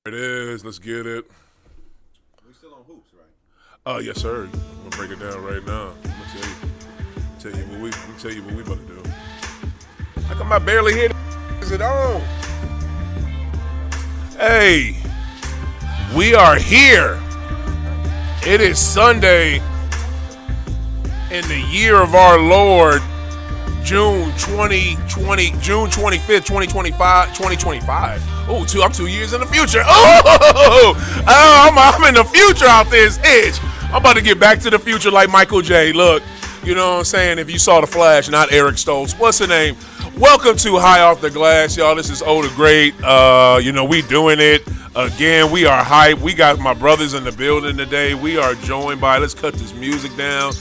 It is. Let's get it. We still on hoops, right? Yes, sir. I'm gonna break it down right now. I'm gonna tell you what we about to do. How come I barely hear? Is it on? Hey, we are here. It is Sunday in the year of our Lord, June 25th, 2025. Oh, I'm 2 years in the future. I'm in the future out this itch. I'm about to get back to the future like Michael J. Look, you know what I'm saying? If you saw The Flash, not Eric Stoltz. What's the name? Welcome to High Off the Glass, y'all. This is O the Great. We doing it again. We are hype. We got my brothers in the building today. We are joined by, let's cut this music down.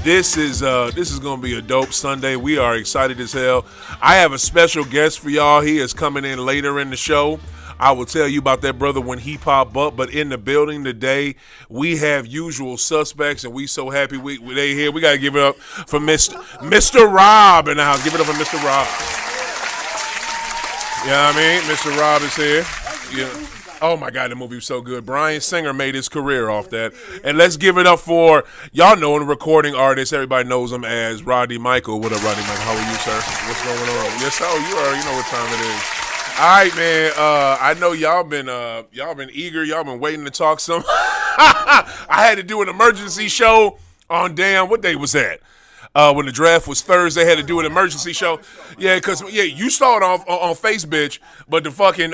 This is gonna be a dope Sunday. We are excited as hell. I have a special guest for y'all. He is coming in later in the show. I will tell you about that brother when he pop up. But in the building today, we have usual suspects, and we so happy they here. We gotta give it up for Mr. Rob in the house. Give it up for Mr. Rob. You know what I mean? Mr. Rob is here. Yeah. Oh, my God, the movie was so good. Bryan Singer made his career off that. And let's give it up for, y'all know, a recording artist. Everybody knows him as Rodney Michael. What up, Rodney Michael? How are you, sir? What's going on? Yes, sir. You already know what time it is. All right, man. I know y'all been eager. Y'all been waiting to talk some. I had to do an emergency show on what day was that? When the draft was Thursday, had to do an emergency show. Yeah, because you saw it on Facebook, but the fucking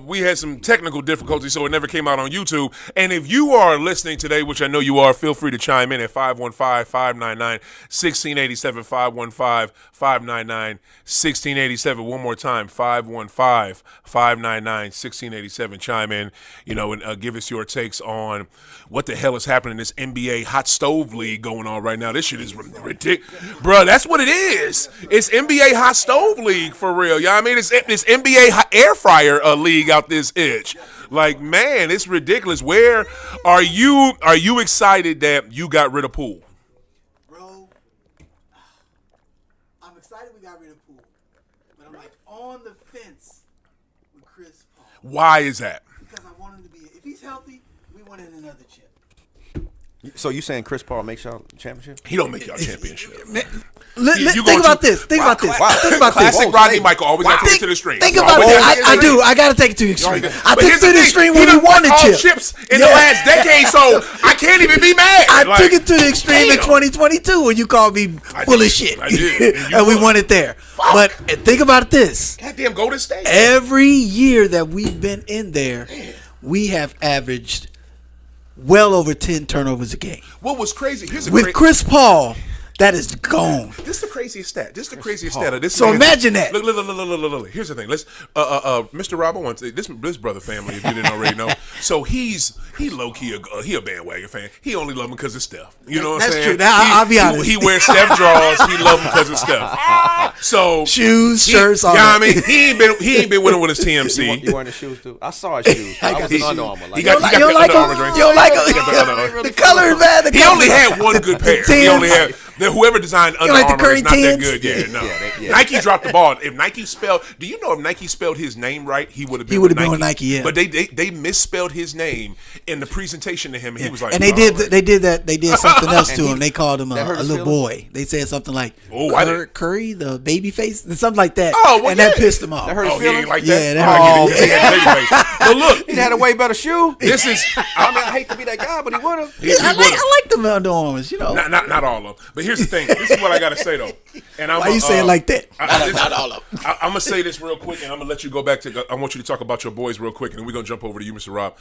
we had some technical difficulties, so it never came out on YouTube. And if you are listening today, which I know you are, feel free to chime in at 515-599-1687, 515-599-1687. One more time, 515-599-1687. Chime in, and give us your takes on what the hell is happening in this NBA hot stove league going on right now. This shit is ridiculous. Bro, that's what it is. It's NBA hot stove league for real. You know what I mean? It's NBA air fryer league out this itch. Like, man, it's ridiculous. Where are you excited that you got rid of Poole? Bro, I'm excited we got rid of Poole. But I'm like on the fence with Chris Paul. Why is that? Because I want him to be, if he's healthy, we want another chip. So you saying ChrisAll makes y'all championship? He don't make y'all championship. Think about this. Think about this. Classic Rodney Michael. Always got to take it to the extreme. Think about this. I do. I got to take it to the extreme. I took it to the extreme when we won the chip. Chips in the last decade, so I can't even be mad. I took it to the extreme in 2022 when you called me full of shit. I did. And we won it there. But think about this. Goddamn Golden State. Every year that we've been in there, we have averaged well over 10 turnovers a game. What was crazy? With Chris Paul, that is gone. This is the craziest stat. This of this. So imagine that. Look. Here's the thing. Let's, Mr. Rob, I want to say this brother family, if you didn't already know. So he low key he a bandwagon fan. He only love him because of Steph. You know what I'm saying? That's true. I'll be honest. He wears Steph drawers. He love him because of Steph. So shoes, shirts, all that. I mean, he ain't been winning with his TMC. You wearing the shoes too? I saw his shoes. I was in Under Armour. You don't like them? You don't like them? The color is bad. He only had one good pair. He only had. Whoever designed Under Armour is not that good. Yeah, no. Nike dropped the ball. If Nike spelled his name right, he would have been with Nike. Yeah. But they misspelled his name in the presentation to him, and he was like, and they did something else to him. They called him a little boy. They said something like Curry, the baby face, and something like that. That pissed him off. That hurt his feelings. Like that? Yeah, but look, he had a way better shoe. This is. I hate to be that guy, but he would have. I like them Under Armours, Not all of them. But here's the thing. This is what I gotta say though. And why you say it like that? Not all of them. I'm gonna say this real quick, and I'm gonna let you go back to. I want you to talk about your boys real quick, and then we're gonna jump over to you, Mr. Rob.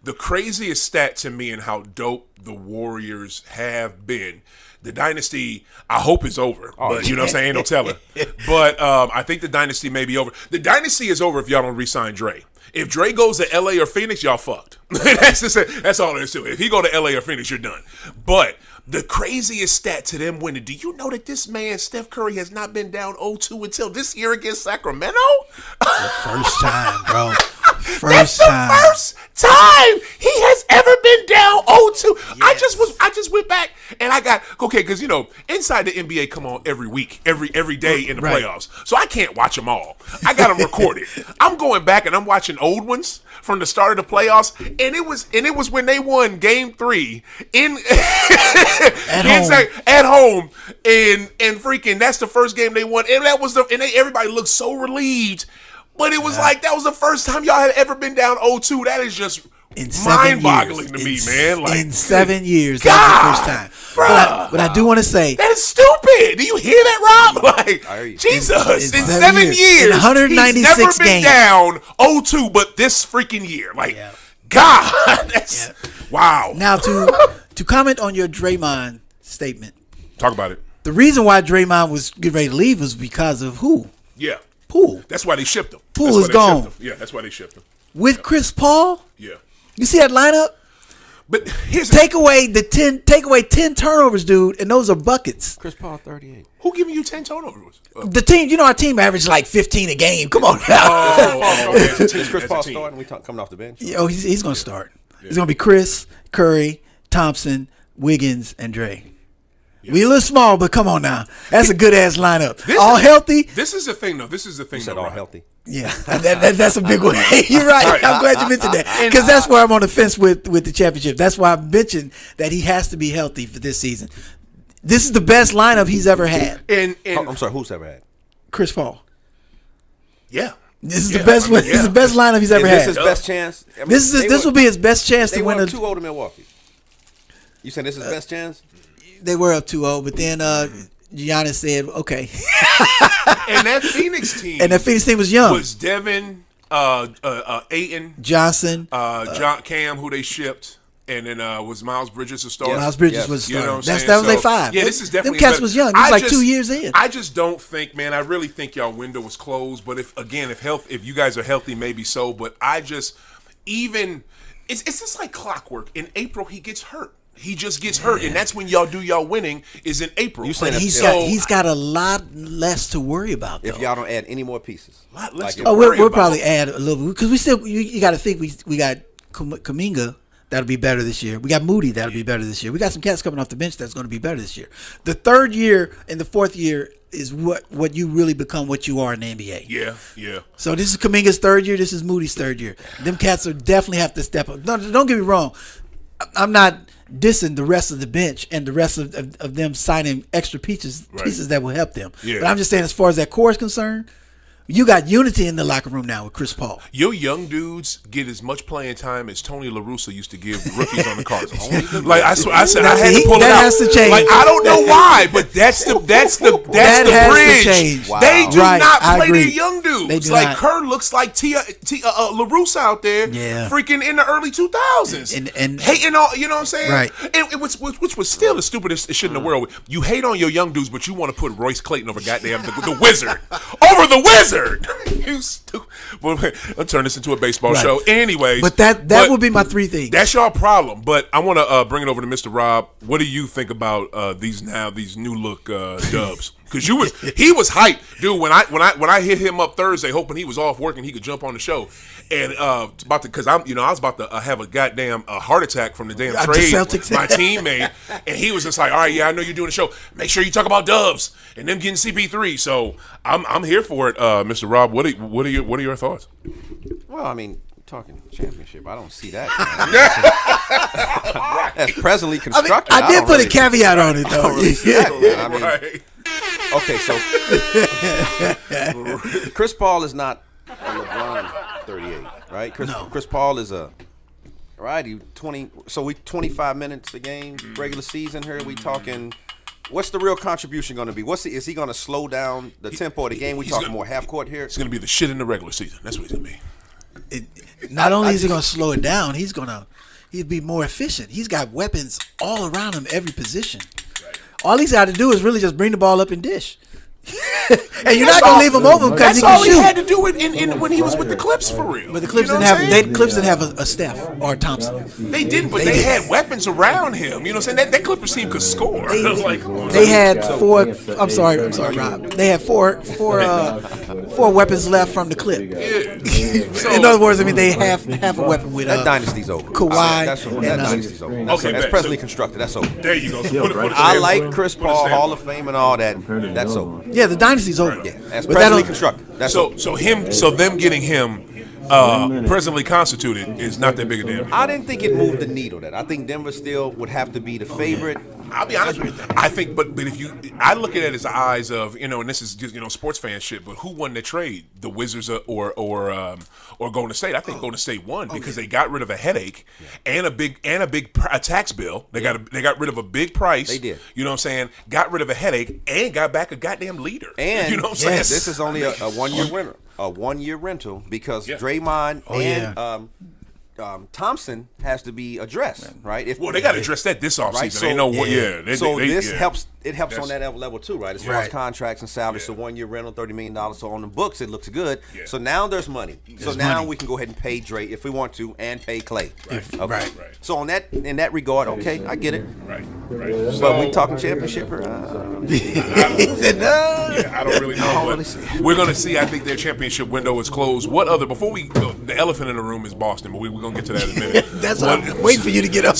The craziest stat to me and how dope the Warriors have been. The dynasty, I hope, is over. But you know what I'm saying? Ain't no telling. But I think the dynasty may be over. The dynasty is over if y'all don't re-sign Dre. If Dre goes to LA or Phoenix, y'all fucked. That's all there is to it. If he go to LA or Phoenix, you're done. But the craziest stat to them winning, do you know that this man, Steph Curry, has not been down 0-2 until this year against Sacramento? The first time, bro. That's the first time he has ever been down 0-2. Yeah. I just went back and I got okay, because Inside the NBA come on every week, every day in the playoffs, so I can't watch them all. I got them recorded. I'm going back and I'm watching old ones from the start of the playoffs, and it was when they won Game 3 at home, and freaking that's the first game they won, and everybody looked so relieved, but it was like that was the first time y'all had ever been down 0-2. That is just mind-boggling to me, man. Like, in 7 years, that's the first time. But I do want to say that is stupid. Do you hear that, Rob? Like, Jesus, in 7 years, in 196 he's never been games down 0-2, but this freaking year, like, God, that's wow. Now to comment on your Draymond statement, talk about it. The reason why Draymond was getting ready to leave was because of who? Yeah, Poole. That's why they shipped him. Poole is gone. Yeah, that's why they shipped him. With Chris Paul. Yeah. You see that lineup? But take away 10 turnovers, dude, and those are buckets. Chris Paul 38. Who giving you 10 turnovers? The team, our team averaged like 15 a game. Come on now. Is Chris Paul starting? We coming off the bench? Yeah, he's going to start. Yeah. It's going to be Chris, Curry, Thompson, Wiggins, and Dre. Yeah. We a little small, but come on now. That's a good ass lineup. All healthy. This is the thing, though. This is the thing. You said all healthy. Yeah, that's a big one. You're right. I'm glad you mentioned that because that's where I'm on the fence with the championship. That's why I mentioned that he has to be healthy for this season. This is the best lineup he's ever had. And I'm sorry, who's ever had? Chris Paul. Yeah. This is the best one. This is the best lineup he's ever had. This is his best chance. I mean, this will be his best chance to win. They were 2-0 to Milwaukee. You saying this is his best chance? They were up 2-0, but then Giannis said, "Okay." And that Phoenix team was young. Was Devin, Ayton, Johnson, John Cam, who they shipped, and then was Miles Bridges a starter. Miles Bridges was starter. That was their 5. Yeah, this is definitely them cats was young. He was like 2 years in. I just don't think, man. I really think y'all window was closed. But if you guys are healthy, maybe so. But it's just like clockwork. In April, he gets hurt. He just gets hurt, and that's when y'all winning is in April. You saying he's got a lot less to worry about, though. If y'all don't add any more pieces. A lot less we'll probably add a little bit because we still you got to think we got Kuminga that'll be better this year. We got Moody that'll be better this year. We got some cats coming off the bench that's going to be better this year. The third year and the fourth year is what you really become what you are in the NBA. Yeah. So this is Kuminga's third year. This is Moody's third year. Them cats will definitely have to step up. No, don't get me wrong. I'm not dissing the rest of the bench and the rest of them signing extra pieces that will help them. Yeah. But I'm just saying, as far as that core is concerned, you got unity in the locker room now with Chris Paul. Your young dudes get as much playing time as Tony La Russa used to give rookies on the Cardinals. Like I said, I had to pull it out. That has to change. Like I don't know why, but that's the bridge. To change. Wow. They do not play their young dudes. They do like not. Kerr looks like La Russa out there, freaking in the early 2000s, and hating all. You know what I'm saying? Right. Which was still the stupidest shit in the world. You hate on your young dudes, but you want to put Royce Clayton over goddamn the Wizard, over the Wizard. You stupid. Well, let's turn this into a baseball show. Anyways. But that would be my 3 things. That's y'all problem. But I want to bring it over to Mr. Rob. What do you think about these new look Dubs? Because he was hyped, dude. When I hit him up Thursday, hoping he was off work and he could jump on the show, and I was about to have a goddamn heart attack from the damn trade my team made, and he was just like, all right, yeah, I know you're doing the show. Make sure you talk about Dubs and them getting CP3. So I'm here for it, Mr. Rob. What are your thoughts? Well, I mean, talking championship, I don't see that. That's presently constructed. I did put a caveat on it, though. Right. Okay, so Chris Paul is not a LeBron 38, right? Chris Paul is he 20. So we 25 minutes a game regular season. Here we talking. What's the real contribution going to be? Is he going to slow down the tempo of the game? We talking more half court here. It's going to be the shit in the regular season. That's what he's going to be. Not only is he going to slow it down, he'll be more efficient. He's got weapons all around him, every position. All he's got to do is really just bring the ball up and dish. And you're not gonna leave him open because he That's all can he shoot. had to do in when he was with the Clips for real. But the Clips You know didn't what I'm saying? Clips didn't have a Steph or Thompson. They didn't, but they had weapons around him. You know what I'm saying? That Clippers team could score. They had four. I'm sorry, Rob. They had four weapons left from the Clip. So, In other words, I mean they have a weapon with That dynasty's over. Kawhi. That dynasty's over. That's presently constructed. That's over. there you go. I like Chris Paul, Hall of Fame, and all that. That's over. Yeah, the dynasty's over. Yeah, that's But presently that'll- constructed. That's over. So them getting him presently constituted is not that big a damn deal. I didn't think it moved the needle. That I think Denver still would have to be the favorite. I'll be honest with you. I think, but if I look at it as the eyes of and this is just sports fan shit. But who won the trade? The Wizards or Golden State? I think Golden State won because they got rid of a headache and a big tax bill. They got rid of a big price. They did. You know what I'm saying? Got rid of a headache and got back a goddamn leader. And you know what I'm saying? this is only a 1 year rental. A 1 year rental because Draymond Thompson has to be addressed, right? They got to address that this offseason. Right, so- They know what. Yeah. This helps. It helps That's- on that level too, right? As far as contracts and salaries, so 1 year rental, $30 million. So on the books, it looks good. Yeah. So now there's money. So now money. we can go ahead and pay Dre if we want to, and pay Clay. Okay. Right. So in that regard, okay, I get it. Right. But we talking championship or? Yeah, I don't really know. But we're going to see. I think their championship window is closed. What other? Before we go, the elephant in the room is Boston, but we're going to get to that in a minute. That's what I'm waiting for you to get up.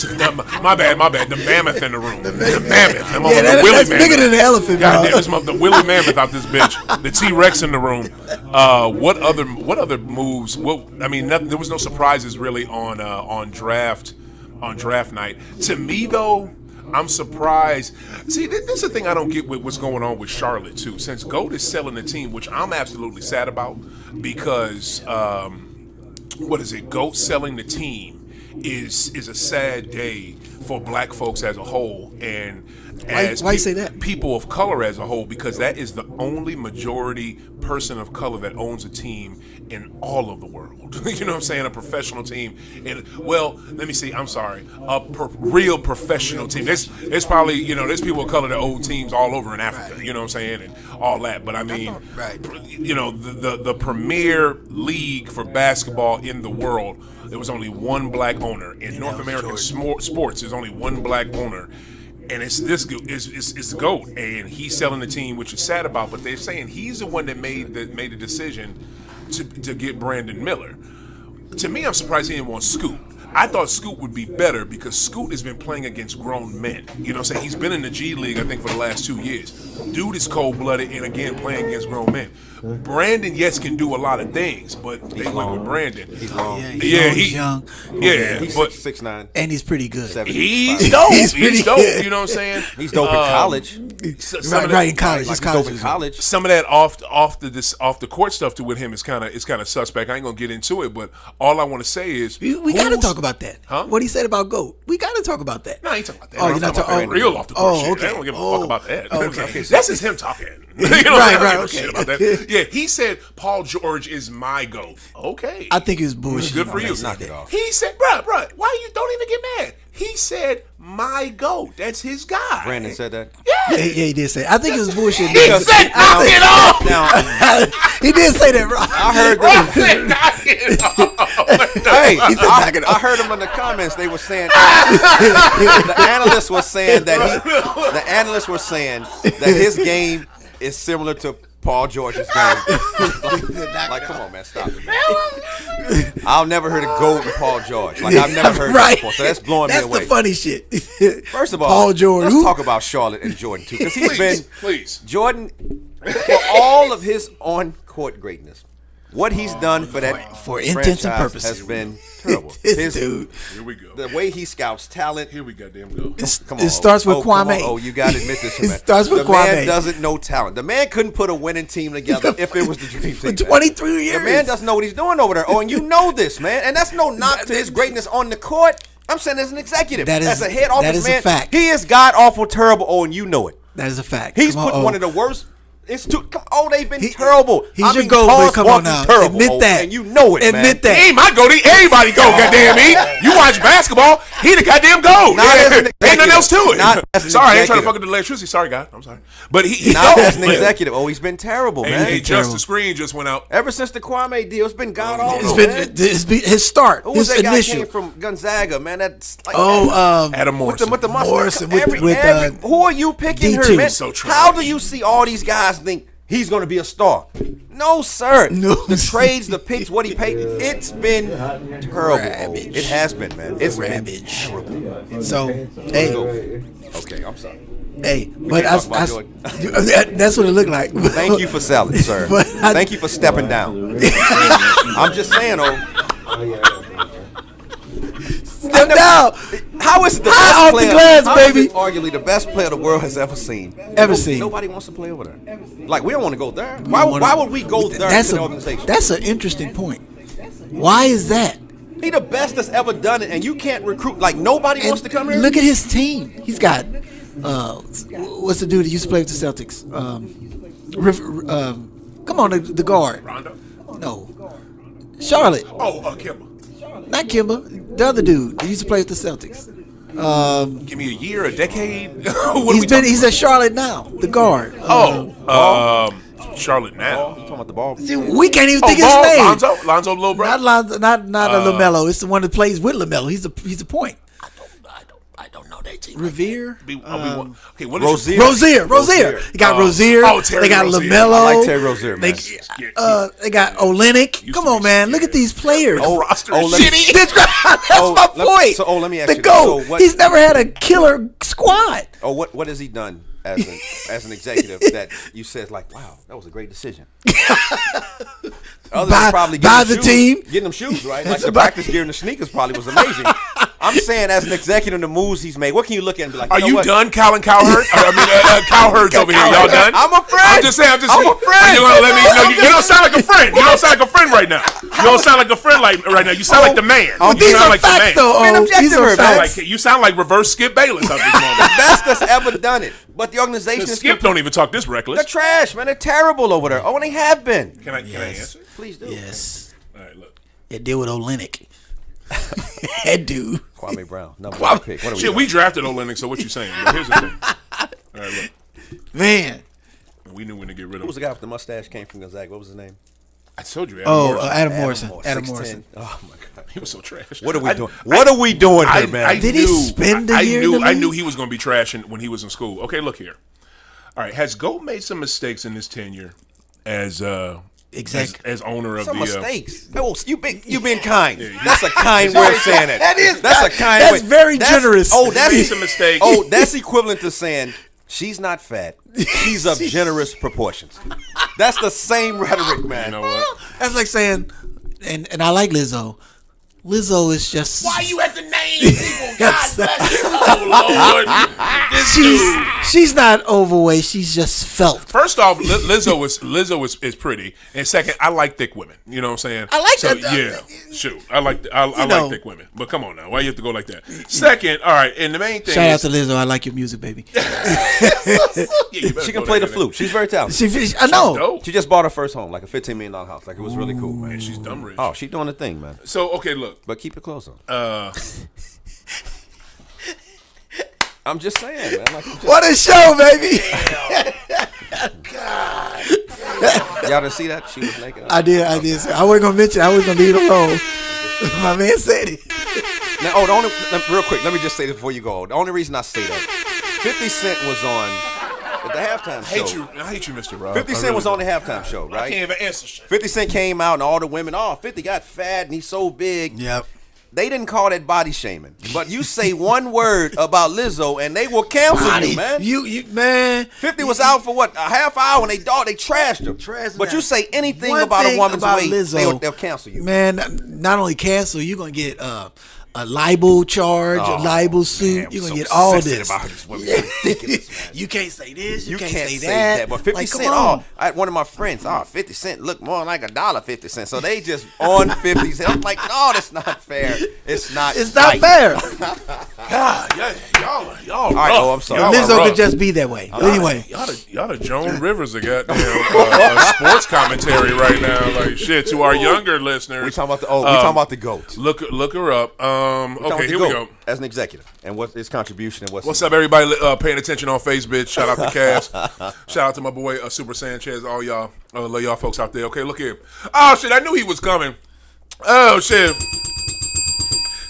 My bad. The mammoth in the room. The mammoth. Yeah, that's bigger than the elephant, bro. Goddamn, the Willie Mammoth out this bitch. The T-Rex in the room. What other moves? There was no surprises really on draft night. To me though, I'm surprised. See, this is the thing I don't get with what's going on with Charlotte too. Since Goat is selling the team, which I'm absolutely sad about, because Goat selling the team is a sad day for black folks as a whole, and Why you say that? People of color as a whole, because that is the only majority person of color that owns a team in all of the world. You know what I'm saying? A professional team. Let me see. I'm sorry. Real professional team. There's probably, there's people of color that own teams all over in Africa. Right. You know what I'm saying? And all that. But I mean, the premier league for basketball in the world, there was only one black owner. In North American sports, there's only one black owner. And it's the GOAT, and he's selling the team, which is sad about. But they're saying he's the one that made the decision to get Brandon Miller. To me, I'm surprised he didn't want Scoot. I thought Scoot would be better because Scoot has been playing against grown men. You know what I'm saying? He's been in the G League, I think, for the last 2 years. Dude is cold-blooded and, again, playing against grown men. Brandon, yes, can do a lot of things, but they went with Brandon. He's long. He's young. Yeah, he's but 6'9". And he's pretty good. He's dope. He's dope. good. You know what I'm saying? He's dope in college. Right in college. Like His he's dope in college. college. Some of that off the court stuff with him is kind of suspect. I ain't gonna get into it, but all I want to say is We got to talk about that. Huh? What he said about GOAT. We got to talk about that. No, I ain't talking about that. Oh, I'm you're not talking about talking- real off the court shit. okay. I don't give a fuck about that. Okay. That's just him talking. You know, Right, I don't give a okay. shit about that. Yeah, he said Paul George is my GOAT. Okay. I think it's bullshit. Good for you. Knock it off. He said, bruh, why you don't even get mad? He said my GOAT. That's his guy. Brandon said that. Yeah, he did say. I think it was bullshit. He said knock it off. Now He did say that, right? I heard He that. said knock it off. Hey, He said knock it off. I heard him in the comments. They were saying the analysts were saying that his game is similar to Paul George's game. like, come on, man, stop it. I've never heard of GOAT and Paul George. Like, I've never heard that before. So that's blowing me away. That's the funny shit. First of all, Paul George. let's Who? talk about Charlotte and Jordan too, because he's been Please. Jordan for all of his on-court greatness. What he's done for that for intents and franchise purposes. has been terrible. This dude. Here we go. The way he scouts talent. Here we goddamn go. Come on, It starts with come Kwame. on. You got to admit this, It man. starts with the man Kwame. doesn't know talent. The man couldn't put a winning team together if it was the dream For team. 23 years. The man doesn't know what he's doing over there. Oh, and you know this, man. And that's no knock to his greatness on the court. I'm saying as an executive, That is- as a head office that is a man, fact. he is god awful terrible. Oh, and you know it. That is a fact. He's Come on, put one of the worst It's too. They've been terrible. He's your goat, but come on now. Terrible, Admit that. And you know it, man. Admit that. He ain't my goat. Everybody go, goddamn me. You watch basketball, he the goddamn goat. Ain't nothing else to it. Sorry, I ain't trying to fuck with the electricity. Sorry, God. I'm sorry. But he not as an executive. He's been terrible, man. Hey, just the screen just went out. Ever since the Kwame deal, it's been god awful. It's been his start. Who was his that initial. guy came from Gonzaga, man? That's like Adam Morrison. With the Morrison mustache. Who are you picking D2. here, man? So trash. How do you see all these guys think he's going to be a star? No, sir. No. The trades, the picks, what he paid, it's been terrible. It has been, man. It's Ravage. been terrible. So, hey. Okay, I'm sorry. Hey, but that's what it looked like. Thank you for selling, sir. Thank you for stepping down. I'm just saying, Step down. How is the High off best player? the glass, how is baby. it arguably the best player the world has ever seen. Nobody wants to play over there. Like, we don't want to go there. Why would we go there to the organization? That's an interesting point. Why is that? He the best that's ever done it, and you can't recruit. Like, nobody wants to come here. Look at his team. He's got what's the dude that used to play with the Celtics? Come on, the guard. Rondo? No, Charlotte. Kimba. Not Kimba. The other dude that used to play with the Celtics. Give me a year, a decade. He's at Charlotte now. The guard. Charlotte now. Talking about the ball. See, we can't even think his name. Lonzo, little brother. Not a LaMelo. It's the one that plays with LaMelo. He's a point. I don't know that team. Revere. Okay, what Rozier. Rozier. They got Rozier. Terry They got Rozier. LaMelo. I like Terry Rozier, man. They got Olenek. Come on, man. Look at these players. Roster let me- shitty. That's my point. let me ask you The this. GOAT. So what- He's never had a killer squad. What has he done as an executive that you said, like, wow, that was a great decision? Other than probably buy the team. Getting them shoes, right? Like the practice gear and the sneakers probably was amazing. I'm saying, as an executive, the moves he's made, what can you look at and be like, Are you what? done, Colin Cowherd? Cowherd's over here. Y'all done? I'm a friend. I'm just saying. I'm a friend. You gonna let me know? You don't sound like a friend. You don't sound like a friend right now. You don't sound like a friend right now. You sound like the man. You These sound are like the facts, man. though. These are facts. You sound like reverse Skip Bayless at this moment. The best that's ever done it. But the organization is Skip don't even talk this reckless. They're trash, man. They're terrible over there. And they have been. Can I answer? Please do. Yes. All right, look. It deal with Olenek. That dude. Kwame Brown, number one pick. What are Shit, we drafted Olenek, so what you saying? But here's the thing. All right, look. Man. We knew when to get rid of Who him. was the guy with the mustache came from Gonzaga? What was his name? I told you, Adam Morrison. Morrison. Adam Morrison. Oh, my God. He was so trash. What are we doing? What are we doing here, man? Did he spend a year in the I league? knew he was going to be trash when he was in school. Okay, look here. All right, has Goat made some mistakes in his tenure as as owner of Some the mistakes. You been kind. That's a kind way of saying it. That's a kind way. That's very generous. That's made some mistakes. That's equivalent to saying she's not fat. She's of generous proportions. That's the same rhetoric, man. You know what? That's like saying, and I like Lizzo. Lizzo is just. Why you at the name people? God bless you. Oh, Lord. This dude. She's not overweight. She's just felt. First off, Lizzo is pretty, and second, I like thick women. You know what I'm saying? I like so, that. Yeah, shoot, I like thick women. But come on now, why you have to go like that? Second, all right, and the main thing. Shout out to Lizzo. I like your music, baby. She can play the flute. She's very talented. I know. Dope. She just bought her first home, like a $15 million house. Like, it was really cool, man. Man, she's dumb rich. Oh, she's doing the thing, man. So okay, look. But keep it close on. I'm just saying, man. What a show, baby. God. Y'all didn't see that? She was naked. I did. I wasn't gonna mention. I was gonna leave it alone. My man said it. Now, real quick, let me just say this before you go. The only reason I say that, 50 Cent was on at the halftime show. I hate you, Mr. Rob. 50 Cent was on the halftime show, right? I can't even answer shit. 50 Cent came out and all the women, 50 got fat and he's so big. Yep. They didn't call that body shaming. But you say one word about Lizzo and they will cancel you, man. You man. 50 was out for what, a half hour and they trashed him. But you say anything about a woman's weight, Lizzo, they'll cancel you. Man, not only cancel, you're gonna get a libel charge, a libel suit. Man, you're gonna so get all sensitive this. about this woman. Ridiculous, man. You can't say this. You can't say that. that. But 50 like, Cent, come on. I had one of my friends, 50 Cent look more like $1.50. So they just on 50 Cent. I'm like, no, that's not fair. It's not It's not fair. God, Y'all right, rough. I'm sorry. Y'all Lizzo rough. could just be that way. Anyway, Y'all the Joan Rivers of goddamn sports commentary right now. Like shit to our younger listeners. We talking about the GOAT. Look her up. Okay, here we go. As an executive, and what's his contribution and What's up, everybody paying attention on Facebook? Shout out to Cass. Shout out to my boy Super Sanchez. All y'all, love y'all folks out there. Okay, look here. Oh shit, I knew he was coming. Oh shit.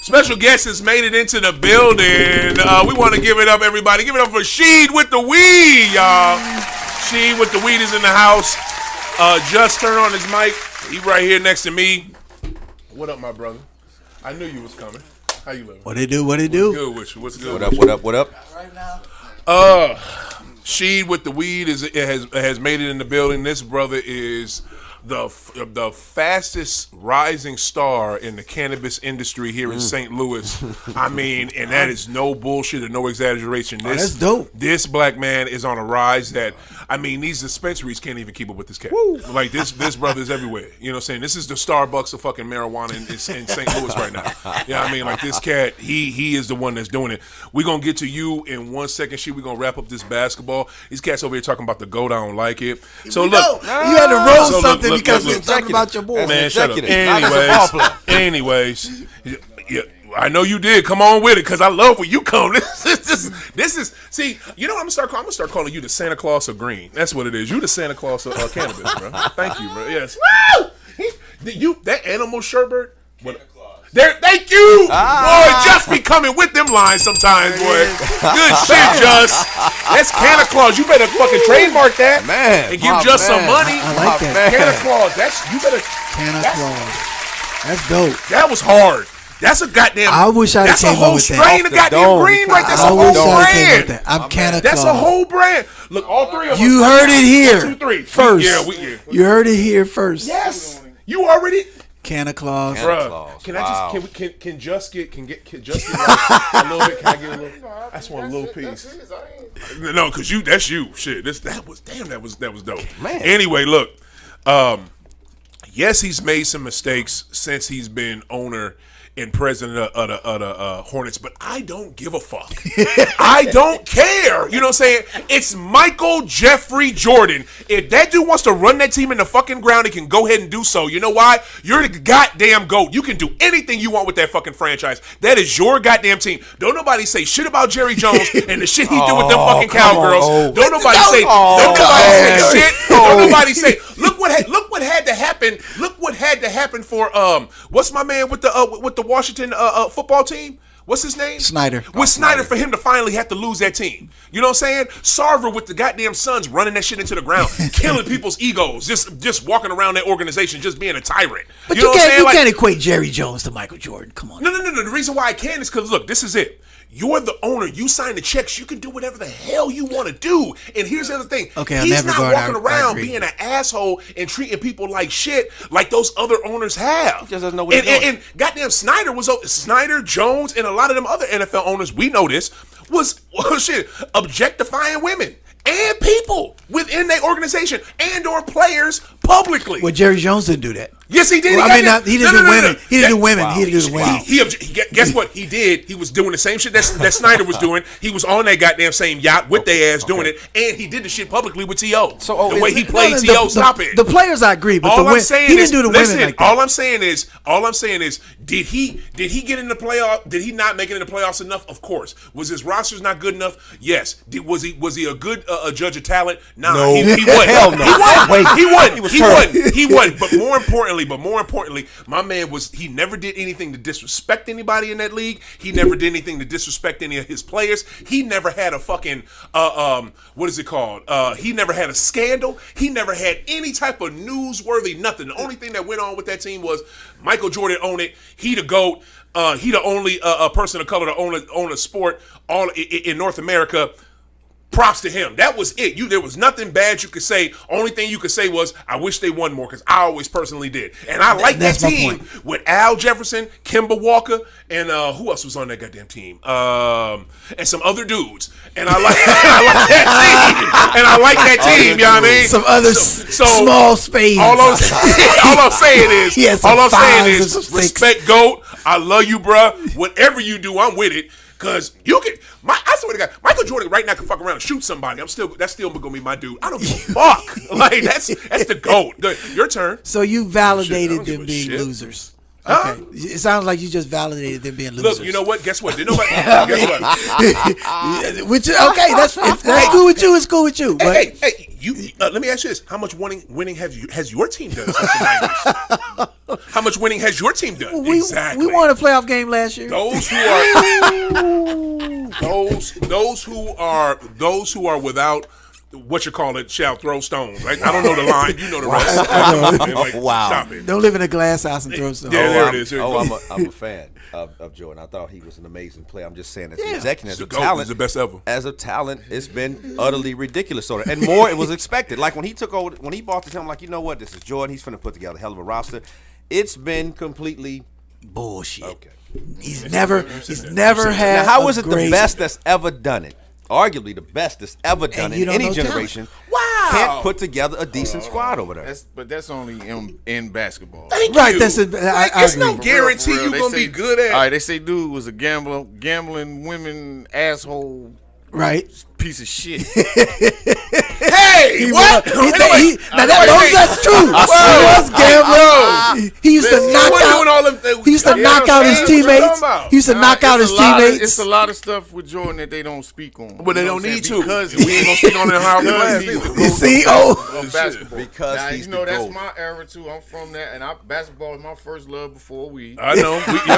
Special guest has made it into the building. We want to give it up, everybody. Give it up for Sheed with the weed, y'all. Sheed with the weed is in the house. Just turn on his mic. He right here next to me. What up, my brother? I knew you was coming. How you living? what it do? What it do? What's good with you? What's good? What up? Right now. Sheed with the weed has made it in the building. This brother is the fastest rising star in the cannabis industry here in St. Louis. I mean, and that is no bullshit or no exaggeration. That's dope. This black man is on a rise that, I mean, these dispensaries can't even keep up with this cat. Woo. Like this brother is everywhere. You know what I'm saying? This is the Starbucks of fucking marijuana in St. Louis right now. Yeah, I mean, like this cat, he is the one that's doing it. We're gonna get to you in 1 second. We're gonna wrap up this basketball. These cats over here talking about the GOAT. I don't like it. So look, you had to roll So something look, because look, we're talking about your boy. man, shut up. Executive. Anyways, yeah, I know you did. Come on with it, cause I love when you come. This is. See, you know what I'm gonna start calling you the Santa Claus of green. That's what it is. You the Santa Claus of cannabis, bro. Thank you, bro. Yes. Woo! You that animal sherbet. What? There, thank you, boy. Just be coming with them lines sometimes, boy. Good shit, Just. That's Santa Claus. You better fucking trademark that, Man, and give Just some money. I like that. Santa Claus. You better. Santa Claus. That's dope. That was hard. That's a goddamn. I wish I That's a came up whole with that. strain of Off the goddamn dome. green, right? That's a I whole wish I came up with brand. that. I'm Santa That's Claus. a whole brand. Look, all three of us. You heard it here 1, 2, 3. first. Yeah. You heard it here first. Yes. You already. Santa Claus. Bruh, can I just can just get like a little bit? Can I get a little? I just want a little piece. No, cause that's you. Shit, that was dope. Man. Anyway, look. Yes, he's made some mistakes since he's been owner and president of the Hornets, but I don't give a fuck. I don't care. You know what I'm saying? It's Michael Jeffrey Jordan. If that dude wants to run that team in the fucking ground, he can go ahead and do so. You know why? You're the goddamn GOAT. You can do anything you want with that fucking franchise. That is your goddamn team. Don't nobody say shit about Jerry Jones and the shit he do with them fucking cowgirls. Don't nobody say shit. Don't nobody say. Look what had to happen. Look what had to happen for what's my man with the Washington football team? What's his name? Snyder. With Snyder for him to finally have to lose that team. You know what I'm saying? Sarver with the goddamn Suns running that shit into the ground, killing people's egos, just walking around that organization, just being a tyrant. But you know what I'm saying? You can't equate Jerry Jones to Michael Jordan. Come on. No. The reason why I can is because, look, this is it. You're the owner. You sign the checks. You can do whatever the hell you want to do. And here's the other thing. Okay, he's in that not regard, walking I around agree. being an asshole and treating people like shit like those other owners have. He just doesn't know what he's doing. And goddamn Snyder, Jones, and a lot of them other NFL owners, we know this, was objectifying women and people within their organization and or players publicly. Well, Jerry Jones didn't do that. Yes, he did. Well, he didn't do women. He didn't do women. Wow. He didn't do women. Guess what he did? He was doing the same shit that Snyder was doing. He was on that goddamn same yacht with their ass doing it, and he did the shit publicly with T.O. So, the way he played T.O. Stop it. The players, I agree, but All the I'm women, saying he is, didn't do the listen, women like that. all I'm saying is, did he get in the playoff? Did he not make it in the playoffs enough? Of course. Was his rosters not good enough? Yes. Was he a good judge of talent? Nah, No. he wasn't. Hell no. He wasn't. But more importantly, my man he never did anything to disrespect anybody in that league. He never did anything to disrespect any of his players. He never had a fucking what is it called? He never had a scandal. He never had any type of newsworthy nothing. The only thing that went on with that team was Michael Jordan owned it. He the GOAT. He the only person of color to own a sport all in North America. Props to him. That was it. There was nothing bad you could say. Only thing you could say was, I wish they won more, because I always personally did. And I like that team with Al Jefferson, Kemba Walker, and who else was on that goddamn team? And some other dudes. And I like that team. You know what I mean? Some other small spades. All I'm saying is, Yes, respect GOAT. I love you, bruh. Whatever you do, I'm with it. Cause you can, I swear to God, Michael Jordan right now can fuck around and shoot somebody. That's still gonna be my dude. I don't give a fuck. Like that's the GOAT. Your turn. So you validated Shit, I don't them give a being shit. losers. Huh? Okay. It sounds like you just validated them being losers. Look, you know what? Guess what? Didn't nobody? Guess what? Which okay, that's cool with you. It's cool with you. But Hey, you. Let me ask you this: how much winning has your team done since the 90s? How much winning has your team done? Exactly. We won a playoff game last year. Those who are without what you call it shall throw stones. Right? I don't know the line. You know the rest. Wow. Stop it. Don't live in a glass house and throw stones. Yeah, there it is. There you go. I'm a fan of Jordan. I thought he was an amazing player. I'm just saying, as an executive, as a He's the GOAT. talent, He's the best ever. As a talent, it's been utterly ridiculous. So, and more, it was expected. Like when he took over, when he bought the team, I'm like, you know what? This is Jordan. He's finna put together a hell of a roster. It's been completely Bullshit. okay. He's never had. Now, how is it the great- best that's ever done it? Arguably the best that's ever done you in don't any know talent. generation. Wow. Can't put together a decent squad over there. That's only in basketball. Thank Right, you. that's I It's agree. no guarantee For real, you're they gonna say- be good at. All right, they say dude was a gambling women asshole Right. piece of shit. Hey, what? That's true. He was gambling. He used to knock out. He used to knock out his teammates. He used to knock out his It's teammates. a lot of stuff with Jordan that they don't speak on. But they You know don't what I'm need saying? to. Because We ain't gonna speak on it in how because he's the we GOAT See, of basketball. Because now, he's you know the that's GOAT. my era too. I'm from that, and basketball is my first love before we. I know.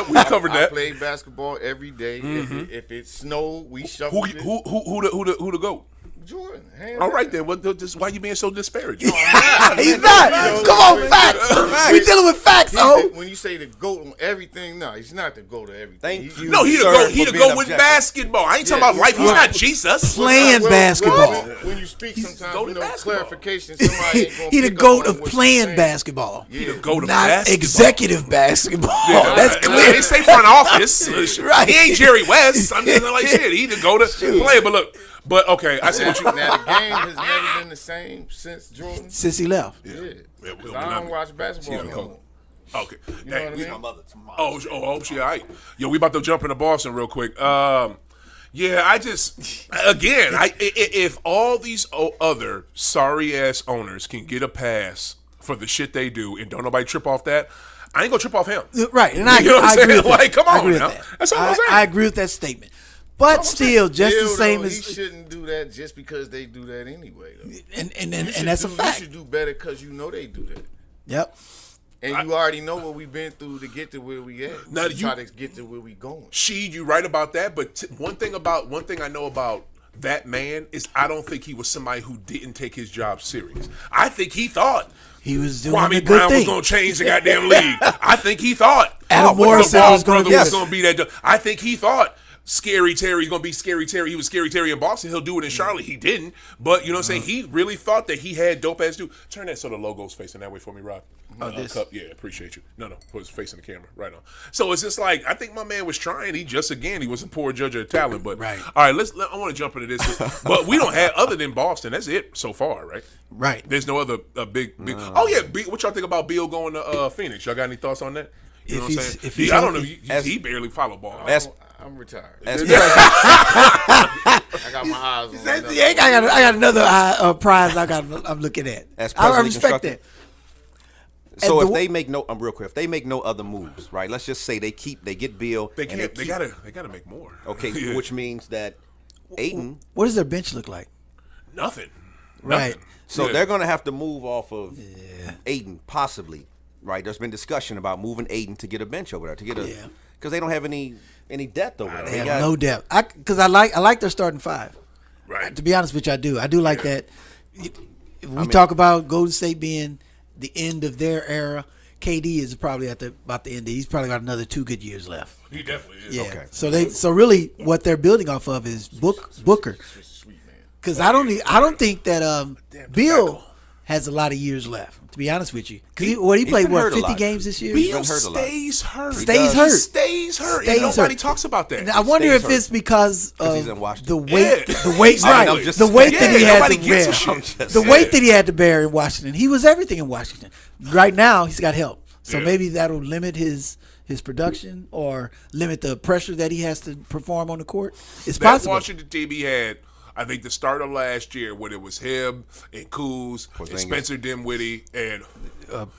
We covered I that. played basketball every day. If it snowed, we Who shuffled it. the GOAT? Jordan. All right then. Why you being so disparaging? He's not. Come on, facts. We dealing with facts, When you say the GOAT on everything, no, he's not the GOAT of everything. Thank you. No, he the sir, GOAT. He for the being GOAT with objective. basketball. I ain't talking about life. He's not Jesus. Playing basketball. When you speak, sometimes GOAT you of know basketball. clarification. Somebody ain't gonna He the pick up GOAT on of what you're playing saying. basketball. He the GOAT of Not basketball. executive basketball. That's clear. They say front office. Right. He ain't Jerry West. I'm just like shit. He the GOAT of player. But look. But okay, I see what you. Now the game has never been the same since Jordan. Since he left. Yeah. Yeah, 'Cause I don't watch basketball He's the no more. GOAT. Okay. You know what I mean? Oh, she all right. Yo, we about to jump into Boston real quick. Yeah, I just again, if all these other sorry ass owners can get a pass for the shit they do and don't nobody trip off that, I ain't gonna trip off him. Right, and You know what I'm I agree saying? with that. Like, come I on agree with now. that. That's all I'm saying. I agree with that statement. But still, just the Still, same though, as he shouldn't do that just because they do that anyway. Though. and that's a fact. You should do better because you know they do that. Yep. And you already know what we've been through to get to where we at. Now, To try to get to where we going. Sheed, you right about that. But one thing I know about that man is I don't think he was somebody who didn't take his job serious. I think he thought He was doing a Kwame good Brown was thing. going to change the goddamn league. I think he thought Adam Morrison was gonna brother do was going to be that. I think he thought Scary Terry's going to be Scary Terry. He was Scary Terry in Boston. He'll do it in Charlotte. He didn't. But you know what I'm saying? He really thought that he had dope ass dude. Turn that so the logo's facing that way for me, Rob. This? Cup. Yeah, appreciate you. No, put his facing the camera. Right on. So it's just like I think my man was trying. He was a poor judge of talent. But Right. all right, I want to jump into this. But we don't have other than Boston. That's it so far, right? Right. There's no other big. Oh yeah, what y'all think about Beal going to Phoenix? Y'all got any thoughts on that? You know what I'm saying? if he's I don't know. healthy. He barely follow ball. I'm retired. As I got my eyes on another. I got another prize I'm looking at. As I presently respect constructed. that. So And if the- they make real quick, if they make no other moves, right? Let's just say they get Bill. They and can't. They keep- gotta make more. Okay, Yeah. which means that Ayton. What does their bench look like? Nothing. Right. So Yeah. they're going to have to move off of Ayton, possibly. Right? There's been discussion about moving Ayton to get a bench over there because they don't have any depth over there. They have no depth. Because I like their starting five. Right. To be honest with you, I do. I do like that. We talk about Golden State being the end of their era. KD is probably about the end. He's probably got another 2 good years left. He definitely is. Yeah. Okay. So really, what they're building off of is Booker. Because I don't think that Bill has a lot of years left. To be honest with you, because he played been hurt a 50 lot. games this year. Beal been hurt a lot. stays hurt. Stays He hurt. stays hurt. Stays And nobody hurt. talks about that. And I wonder stays if hurt. it's because he's in of Washington. the weight, Yeah. the weight, I mean, I'm right? just The weight saying. that he Yeah, had nobody to gives a bear, shit. I'm just the saying. weight that he had to bear in Washington. He was everything in Washington. Right now, he's got help, so Yeah. maybe that'll limit his his production or limit the pressure that he has to perform on the court? It's that possible. Washington team he had, I think the start of last year when it was him and Kuz and Spencer Dinwiddie and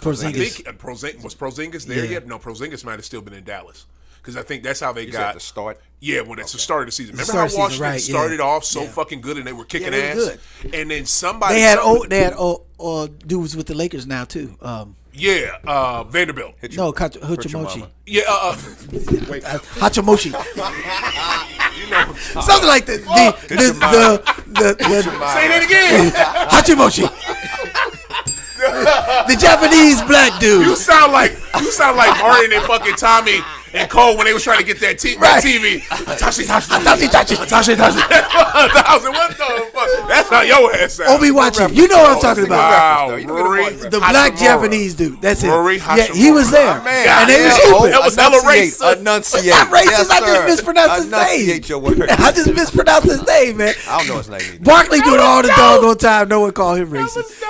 Porzingis. I think was Porzingis there yet? No, Porzingis might have still been in Dallas. Because I think that's how they got the start. Yeah, when it's the start of the season. Remember Start how season, Washington started off so Yeah. fucking good and they were kicking they ass, were good. and then somebody They had dudes with the Lakers now too. Vanderbilt. Hachimochi. Yeah, wait, Hachimuchi. Something like that. say that again. Hachimochi. The Japanese black dude. You sound like Martin and fucking Tommy and Cole when they was trying to get that TV. Tashi. What the fuck? That's how your ass sounds. Obi watching. You know what I'm talking about. Wow, Rory The black Japanese dude. That's it. Rory Yeah, he was there. Man, and they was yeah. hooping. That was hella racist. Enunciate. I'm racist. Yes, I just sir. mispronounced his name. Enunciate your words. I just mispronounced his name, man. I don't know his name either. Barkley do it all the doggone time. No one call him racist.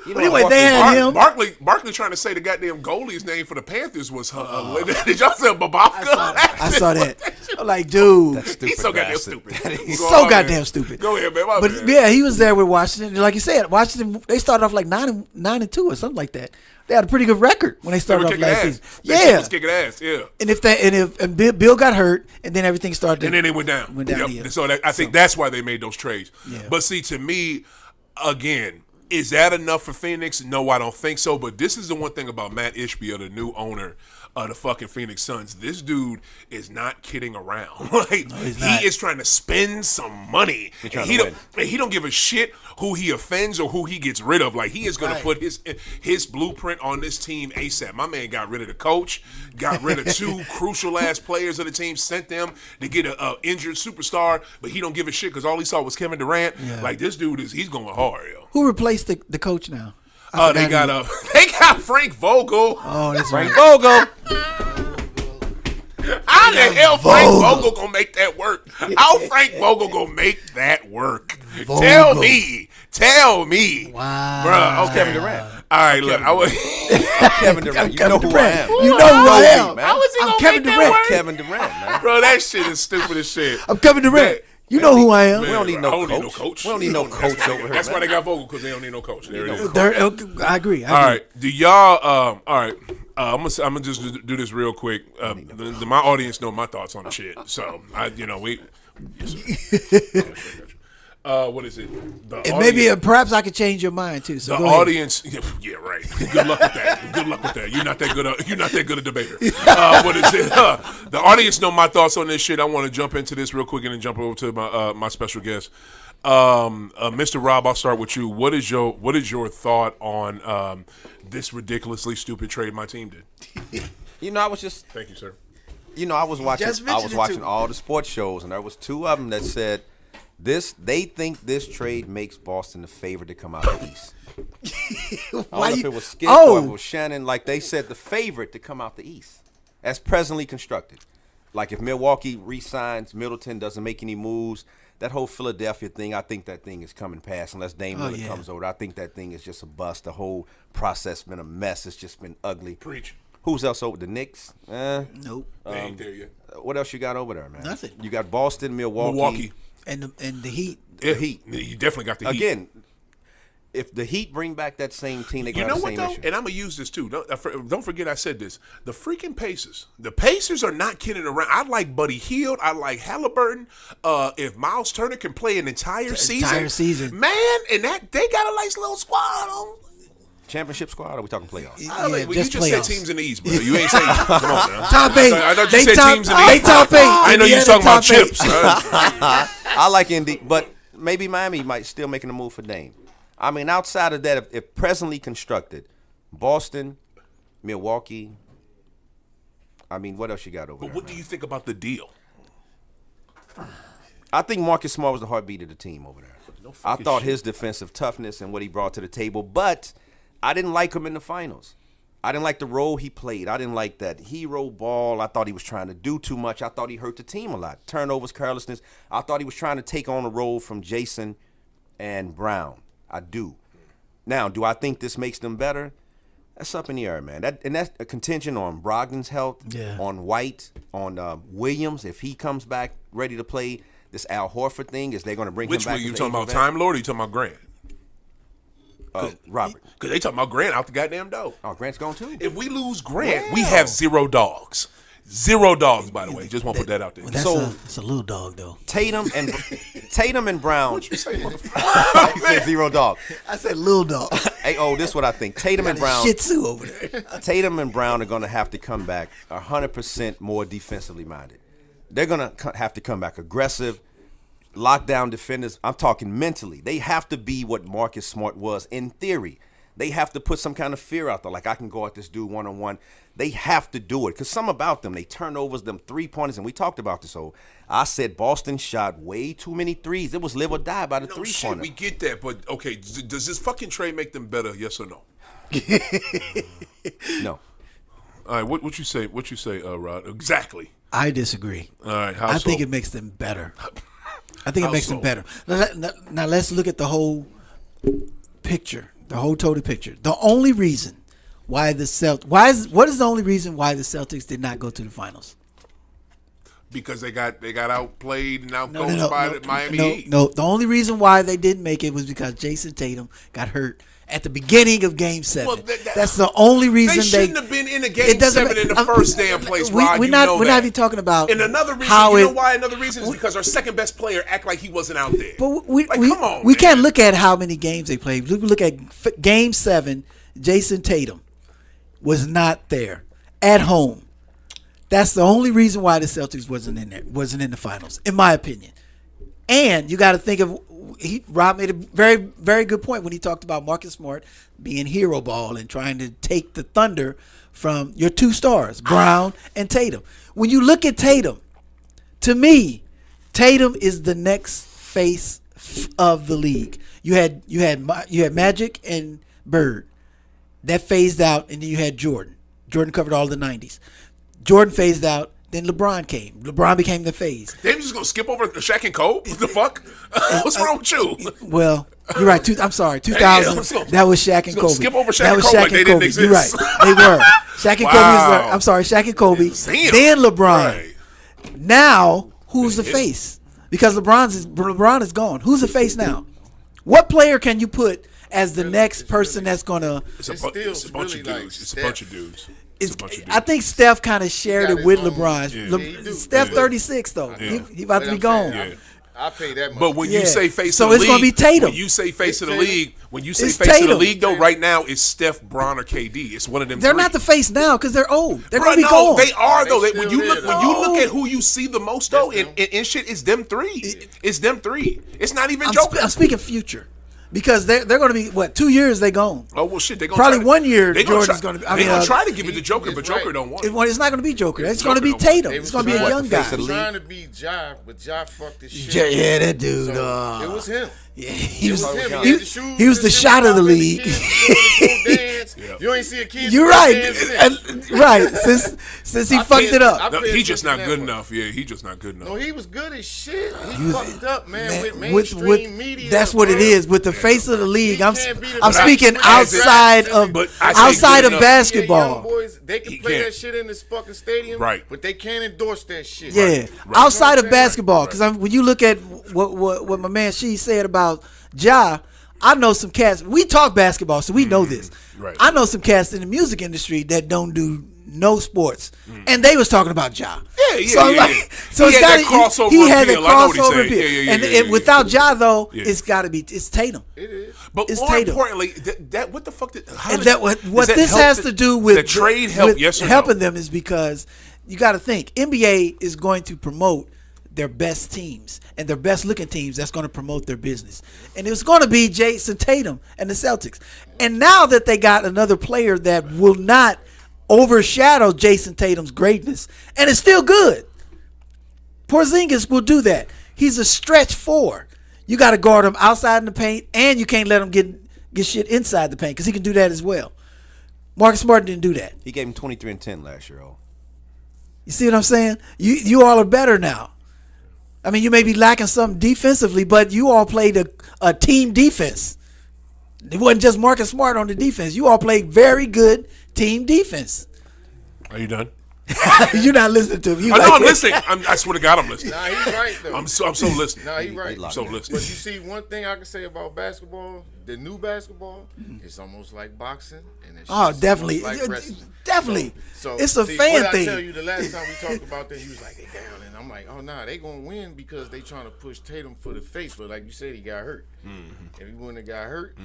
But anyway, they had him. Barkley trying to say the goddamn goalie's name for the Panthers was did y'all say Babafka? I saw that. I'm like, dude. That's stupid. He's so goddamn bastard. stupid. He's so goddamn stupid. Go ahead, man. My But bad. yeah, he was there with Washington. Like you said, Washington, they started off like 9-2 or something like that. They had a pretty good record when they They started were off kicking last ass. season. They Yeah. was kicking ass. Yeah. And Bill got hurt, and then everything started. And then they went down. Yeah. So I think that's why they made those trades. Yeah. But see, to me, again, is that enough for Phoenix? No, I don't think so. But this is the one thing about Matt Ishbia, the new owner of the fucking Phoenix Suns. This dude is not kidding around. Like he's not. he is trying to spend some money. trying He to don't. And he don't give a shit who he offends or who he gets rid of. Like he is going to put his blueprint on this team ASAP. My man got rid of the coach, got rid of two crucial ass players of the team, sent them to get a injured superstar, but he don't give a shit because all he saw was Kevin Durant. Yeah. Like this dude he's going hard, yo. Who replaced the coach now? They got Frank Vogel. Oh, that's Frank right. Vogel. How the hell Frank Vogel gonna make that work? How Frank Vogel gonna make that work? Tell me. Wow. Bruh, okay. Kevin Durant. All right, look. Kevin Durant. You Kevin know who I am. Durant. You know who I am. man. How is he I'm gonna Kevin make Durant. that work? Kevin Durant, man. Bro, that shit is stupid as shit. I'm Kevin Durant. You know who I am. Man, We don't need I no don't coach. We don't need no coach over here. That's why man. they got Vogel, because they don't need no coach. There it is. I agree. All right, do y'all? All right, I'm gonna just do this real quick. My audience know my thoughts on the shit, so what is it? And maybe perhaps I could change your mind too. So the go ahead. audience, yeah, right. Good luck with that. Good luck with that. You're not that good. You're not that good a debater. What is it? The audience know my thoughts on this shit. I want to jump into this real quick and then jump over to my special guest, Mr. Rob. I'll start with you. What is your thought on this ridiculously stupid trade my team did? I was just. Thank you, sir. I was watching. Just mentioned it watching too. all the sports shows, and there was two of them that said they think this trade makes Boston the favorite to come out of the East. I don't know if it was Skip or if it was Shannon. Like they said, the favorite to come out the East, as presently constructed. Like if Milwaukee re-signs, Middleton doesn't make any moves. That whole Philadelphia thing, I think that thing is coming past unless Dame Lillard comes over. I think that thing is just a bust. The whole process been a mess. It's just been ugly. Preach. Who's else over? The Knicks? Nope. They ain't there yet. What else you got over there, man? Nothing. You got Boston, Milwaukee. And the Heat. Yeah, Heat. You definitely got the Heat. Again, if the Heat bring back that same team, they You got know the what same though? issue. And I'm gonna use this too. Don't forget I said this. The freaking Pacers. The Pacers are not kidding around. I like Buddy Hield. I like Halliburton. If Miles Turner can play an entire season, man, and that they got a nice little squad on. Championship squad, or are we talking playoffs? You just just playoffs. said teams in the East, bro. You ain't saying come on, man. Top eight. I thought you They said top- teams in the they East. top eight. I know you was Indiana talking about top eight. chips. I like Indy, but maybe Miami might still making a move for Dame. I mean, outside of that, if presently constructed, Boston, Milwaukee. I mean, what else you got over But there? what do you think about the deal? I think Marcus Smart was the heartbeat of the team over there. No I fucking thought shit. his defensive toughness and what he brought to the table, but I didn't like him in the finals. I didn't like the role he played. I didn't like that hero ball. I thought he was trying to do too much. I thought he hurt the team a lot. Turnovers, carelessness. I thought he was trying to take on a role from Jason and Brown. I do. Now, do I think this makes them better? That's up in the air, man. That's a contingent on Brogdon's health, on White, on Williams. If he comes back ready to play, this Al Horford thing, is they going to bring him back? Which one? You talking about Time Lord or you talking about Grant? Robert. Because they talking about Grant out the goddamn door. Oh, Grant's gone too? If we lose Grant, we have 0 dogs. 0 dogs, by the way. Just want to put that out there. Well, that's a little dog, though. Tatum and Brown. What you say, motherfucker? I said 0 dog. I said little dog. Hey, this is what I think. Tatum and Brown. Shih Tzu over there. Tatum and Brown are going to have to come back 100% more defensively minded. They're going to have to come back aggressive, lockdown defenders. I'm talking mentally. They have to be what Marcus Smart was in theory. They have to put some kind of fear out there, like I can go at this dude one-on-one. They have to do it because some about them, they turnovers, them three-pointers, and we talked about this. So I said Boston shot way too many threes. It was live or die by the three-pointer. We get that, but okay, does this fucking trade make them better? Yes or no? No. All right, what you say? What you say, Rod? Exactly. I disagree. All right, how I so? think it makes them better. I think it How makes so? them better. Now let's look at the whole picture, the whole total picture. The only reason why what is the only reason why the Celtics did not go to the finals? Because they got outplayed and outcoached by the Miami Heat. No, the only reason why they didn't make it was because Jason Tatum got hurt at the beginning of Game 7. Well, that's the only reason They shouldn't have been in a Game 7 in the first damn place, Rod. We're not even talking about. And another reason, why? Another reason is because our second best player act like he wasn't out there. But come on, we man. can't look at how many games they played. Look at Game 7. Jason Tatum was not there at home. That's the only reason why the Celtics wasn't in the finals, in my opinion. And you got to think of. Rob made a very, very good point when he talked about Marcus Smart being hero ball and trying to take the thunder from your two stars, Brown and Tatum. When you look at Tatum, to me, Tatum is the next face of the league. You had Magic and Bird that phased out, and then you had Jordan. Jordan covered all the 90s. Jordan phased out. Then LeBron came. LeBron became the phase. They just gonna skip over Shaq and Kobe? What the fuck? What's wrong with you? Well, you're right. I'm sorry. 2000. That was Shaq and Kobe. Skip over Shaq that and was Kobe Shaq like they and didn't Kobe. exist. You're right. They were. Shaq and Kobe. I'm sorry. Shaq and Kobe. Damn. Then LeBron. Right. Now, who's the face? Because LeBron is gone. Who's the face now? What player can you put as the next person that's gonna? It's a bunch of dudes. It's a bunch of dudes. I think Steph kind of shared it with LeBron. Yeah. Steph 36 though. Yeah. He about to be gone. Yeah. I pay that much. But when you say face So of the it's league, gonna be Tatum. When you say face of the Tatum. league, when you say It's face of the Tatum. league, though, right now it's Steph, Bron, or KD. It's one of them. They're three. not the face now because they're old. They're Bruh, gonna be no, gone. they are though. They When still you look, there, when you though. look at who you see the most though, in shit, it's them three. It's them three. It's not even I'm Joker. I'm speaking future. Because they're going to be, 2 years they gone. Oh well, shit. They gonna Probably try 1 year they Jordan's try, gonna be- They gonna try to give it to Joker, but he's Joker right. don't want it. It's not going to be Joker. It's going to be Joker don't- Tatum. They It's was going to be a trying- young face guy. of the league. trying to be Ja, but Ja fucked this shit. Yeah, that dude. So, it was him. Yeah, he was. It was him. He, had the shoes, he was the his shot of the hip-hop, and league. kids doing the dance. You ain't see a kid. You're do right. a dance since. Right. Since he I fucked paid- it up. I No, paid he's just not attention good that enough. Yeah, he's just not good enough. No, he was good as shit. He fucked up, man, with Man, mainstream media. that's what it bro. is with the face of the league. He I'm can't be the I'm best. speaking But outside of but I say outside good of enough. Yeah, young basketball. boys, they can He play can't. that shit in this fucking stadium, Right. But they can't endorse that shit. Yeah, Right. outside You know of what I'm saying? basketball, because when you look at what my man She said about Ja, I know some cats. We talk basketball, so we know this. Right. I know some cats in the music industry that don't do no sports, and they was talking about Ja. Yeah, So, yeah. so He it's had gotta, that crossover he had the appeal. I know what he's crossover saying. appeal, Yeah, and yeah. without Ja though, Yeah. it's got to be Tatum. It is. But It's more Tatum. importantly, that what the fuck did? How And does- that what does that this help has the- to do with the trade help? with Yes or helping no? them is because you got to think NBA is going to promote their best teams and their best looking teams. That's going to promote their business, and it's going to be Jason Tatum and the Celtics. And now that they got another player that will not overshadow Jason Tatum's greatness, and it's still good. Porzingis will do that. He's a stretch four. You got to guard him outside in the paint, and you can't let him get shit inside the paint because he can do that as well. Marcus Smart didn't do that. He gave him 23 and 10 last year. You see what I'm saying? You all are better now. I mean, you may be lacking something defensively, but you all played a team defense. It wasn't just Marcus Smart on the defense. You all played very good team defense. Are you done? You're not listening to me. I know I'm listening. I swear to God, I'm listening. Nah, he's right though. I'm so listening. Nah, he's right. I'm so listening. But you see, one thing I can say about basketball, the new basketball, it's almost like boxing, and it's definitely, like wrestling. definitely. So it's a see, fan what thing. I tell you, the last time we talked about that, he was like, "They down," and I'm like, "Oh nah, they gonna win because they trying to push Tatum for the face." But like you said, he got hurt. If he wouldn't have got hurt,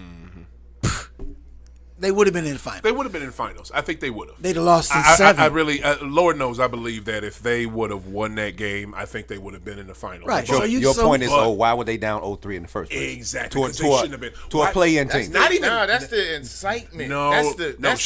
They would have been in the finals. They would have been in the finals. I think they would have. They'd have lost in 7. I really, Lord knows, I believe that if they would have won that game, I think they would have been in the finals. Right. But So Your point is, why were they down 0-3 in the first place? exactly. To because they shouldn't have been. a play-in that's team. Not even. that's the incitement. No, that's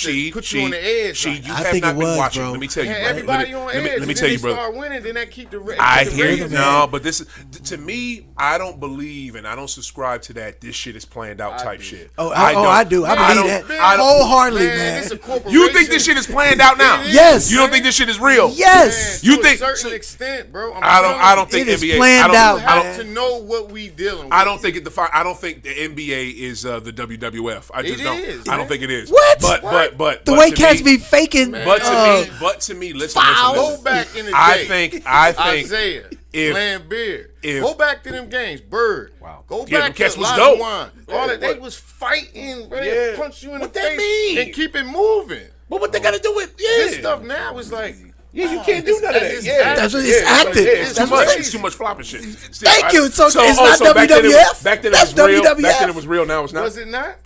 the put you on the edge. Sheed, you I have think not it been was, watching. bro. Let me tell you, Yeah, brother. everybody on edge. Let me tell you, brother. Start winning, then that keep the. I keep the hear you. ratings No, up. but this is to me. I don't believe and I don't subscribe to that. This shit is planned out type do. shit. I do. I believe don't- that I don't- wholeheartedly, Man, man. it's a corporation. You think this shit is planned out now? It is, Yes. You don't think this shit is real? Yes. You to think- a certain so- extent, bro? I don't think It is NBA. planned I don't, out, You I don't, have to know what we dealing with. I don't think I don't think the NBA is the WWF. I just It don't. is, I don't man. think it is. What? But The way to cats me- be faking. But to me, listen. Go back in the day. I think Isaiah, if- Lambert. if- Go back to them games. Bird. Wow. Go Yeah, them back to cats was Olajuwon. dope. All that they What? was fighting, ready Yeah. to punch you in What the that face mean? and keep it moving. But what they got to do with This stuff now is like. Yeah, you can't do none of that. It's Yeah, That's what- yeah, it's acted. Yeah, it's too That's much. what- It's too much flopping shit. Thank you. So it's not back then it was- WWF? Back then it That's was real. Back WWF. then it was real. Now it's not. Was it not?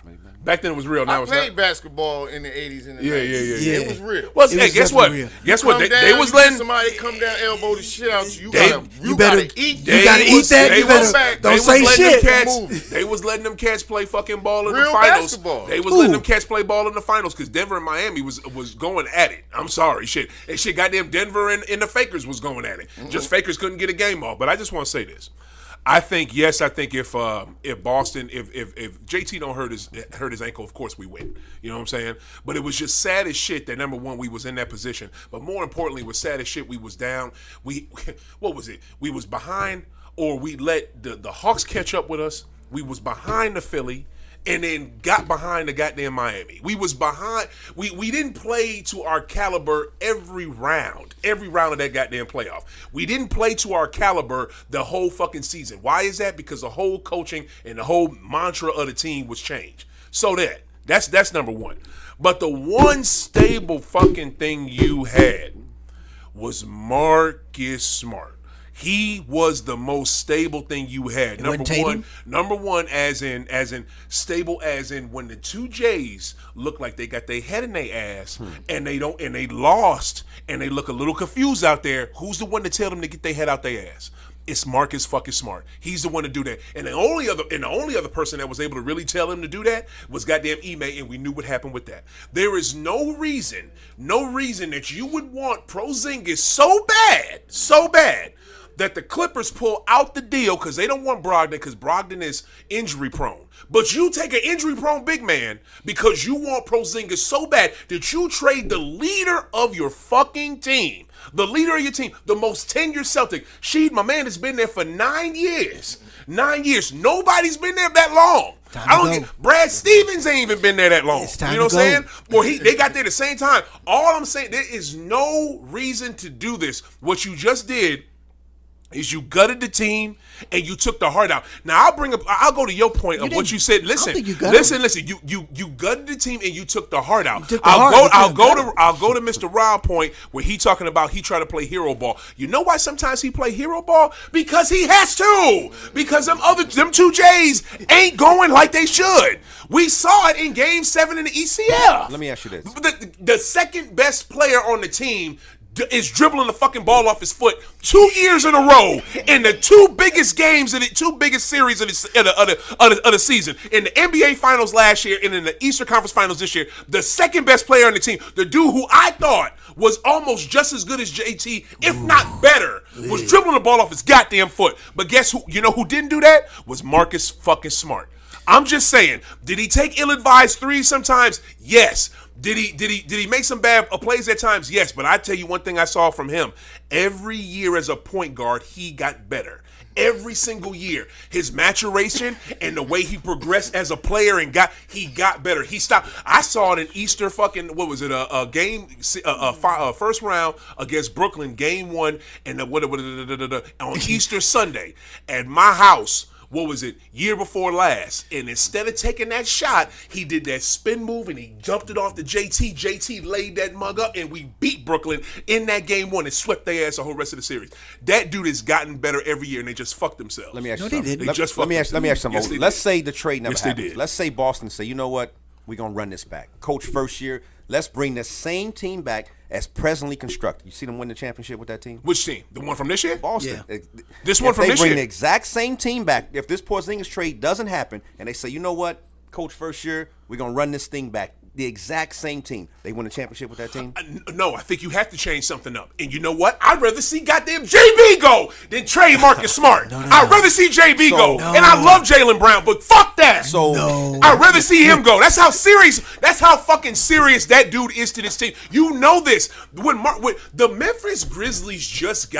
Back then it was real. Now I it's played not. basketball in the 80s and the Yeah, 90s. yeah. It was real. Well, It hey, was guess what? definitely real. Guess what? Come They down, was you letting. get somebody come down, elbow the shit out you. They- you better gotta eat. you gotta They eat was- that. they You better was- back. don't They was say letting shit. them cats. Moving. They was letting them cats play fucking ball in Real the finals. basketball. They was Who? letting them cats play ball in the finals because Denver and Miami was going at it. I'm sorry, shit. And shit, goddamn Denver and the Fakers was going at it. Just Fakers couldn't get a game off. But I just want to say this. I think if Boston if JT don't hurt his ankle, of course we win. You know what I'm saying? But it was just sad as shit that number one we was in that position. But more importantly, it was sad as shit we was down. We what was it? We was behind, or we let the Hawks catch up with us. We was behind the Philly. And then got behind the goddamn Miami. We was behind. We didn't play to our caliber every round of that goddamn playoff. We didn't play to our caliber the whole fucking season. Why is that? Because the whole coaching and the whole mantra of the team was changed. So that's number one. But the one stable fucking thing you had was Marcus Smart. He was the most stable thing you had. Number one, as in stable, as in when the two J's look like they got their head in their ass and they lost and they look a little confused out there. Who's the one to tell them to get their head out their ass? It's Marcus fucking Smart. He's the one to do that. And the only other person that was able to really tell him to do that was goddamn Ime, and we knew what happened with that. There is no reason that you would want Porzingis so bad that the Clippers pull out the deal because they don't want Brogdon because Brogdon is injury prone. But you take an injury prone big man because you want Porzingis so bad that you trade the leader of your fucking team, the leader of your team, the most tenured Celtic. Sheed, my man, has been there for 9 years. 9 years. Nobody's been there that long. Brad Stevens ain't even been there that long. It's time you know to what I'm go. saying? Well, they got there at the same time. All I'm saying, there is no reason to do this. What you just did is you gutted the team and you took the heart out. Now I'll go to your point of what you said. Listen, think you gutted listen. You gutted the team and you took the heart out. took the heart, I'll you go to Mr. Rob point where he talking about he tried to play hero ball. You know why sometimes he play hero ball? Because he has to. Because them two J's ain't going like they should. We saw it in Game 7 in the ECF. Let me ask you this. The second best player on the team is dribbling the fucking ball off his foot 2 years in a row in the two biggest games in the two biggest series of the season. In the NBA Finals last year and in the Eastern Conference Finals this year, the second best player on the team, the dude who I thought was almost just as good as JT, if not better, was dribbling the ball off his goddamn foot. But guess who? You know who didn't do that? Was Marcus fucking Smart. I'm just saying, did he take ill-advised threes sometimes? Yes. Did he make some bad plays at times? Yes. But I tell you one thing I saw from him. Every year as a point guard, he got better. every single year. His maturation and the way he progressed as a player and he got better. He stopped. I saw it in Easter fucking, what was it, a game, first round against Brooklyn, game 1, and on Easter Sunday at my house. What was it, year before last? And instead of taking that shot, he did that spin move and he dumped it off to JT. JT laid that mug up and we beat Brooklyn in that game 1 and swept their ass the whole rest of the series. That dude has gotten better every year and they just fucked themselves. Let me ask you No, they something. didn't. Let me ask you something. Yes, Let's say the trade never Yes, they happens. did. Let's say Boston say, you know what? We're going to run this back. Coach first year. Let's bring the same team back as presently constructed. You see them win the championship with that team? Which team? The one from this year? Boston. Yeah. This one If from this they bring year? the exact same team back, if this Porzingis trade doesn't happen, and they say, you know what, Coach first year, we're going to run this thing back. The exact same team. They win the championship with that team? No, I think you have to change something up. And you know what? I'd rather see goddamn JB go than trade Marcus Smart. I'd rather see JB go. And I love Jaylen Brown, but fuck that. I'd rather see him go. That's how fucking serious that dude is to this team. You know this. When the Memphis Grizzlies just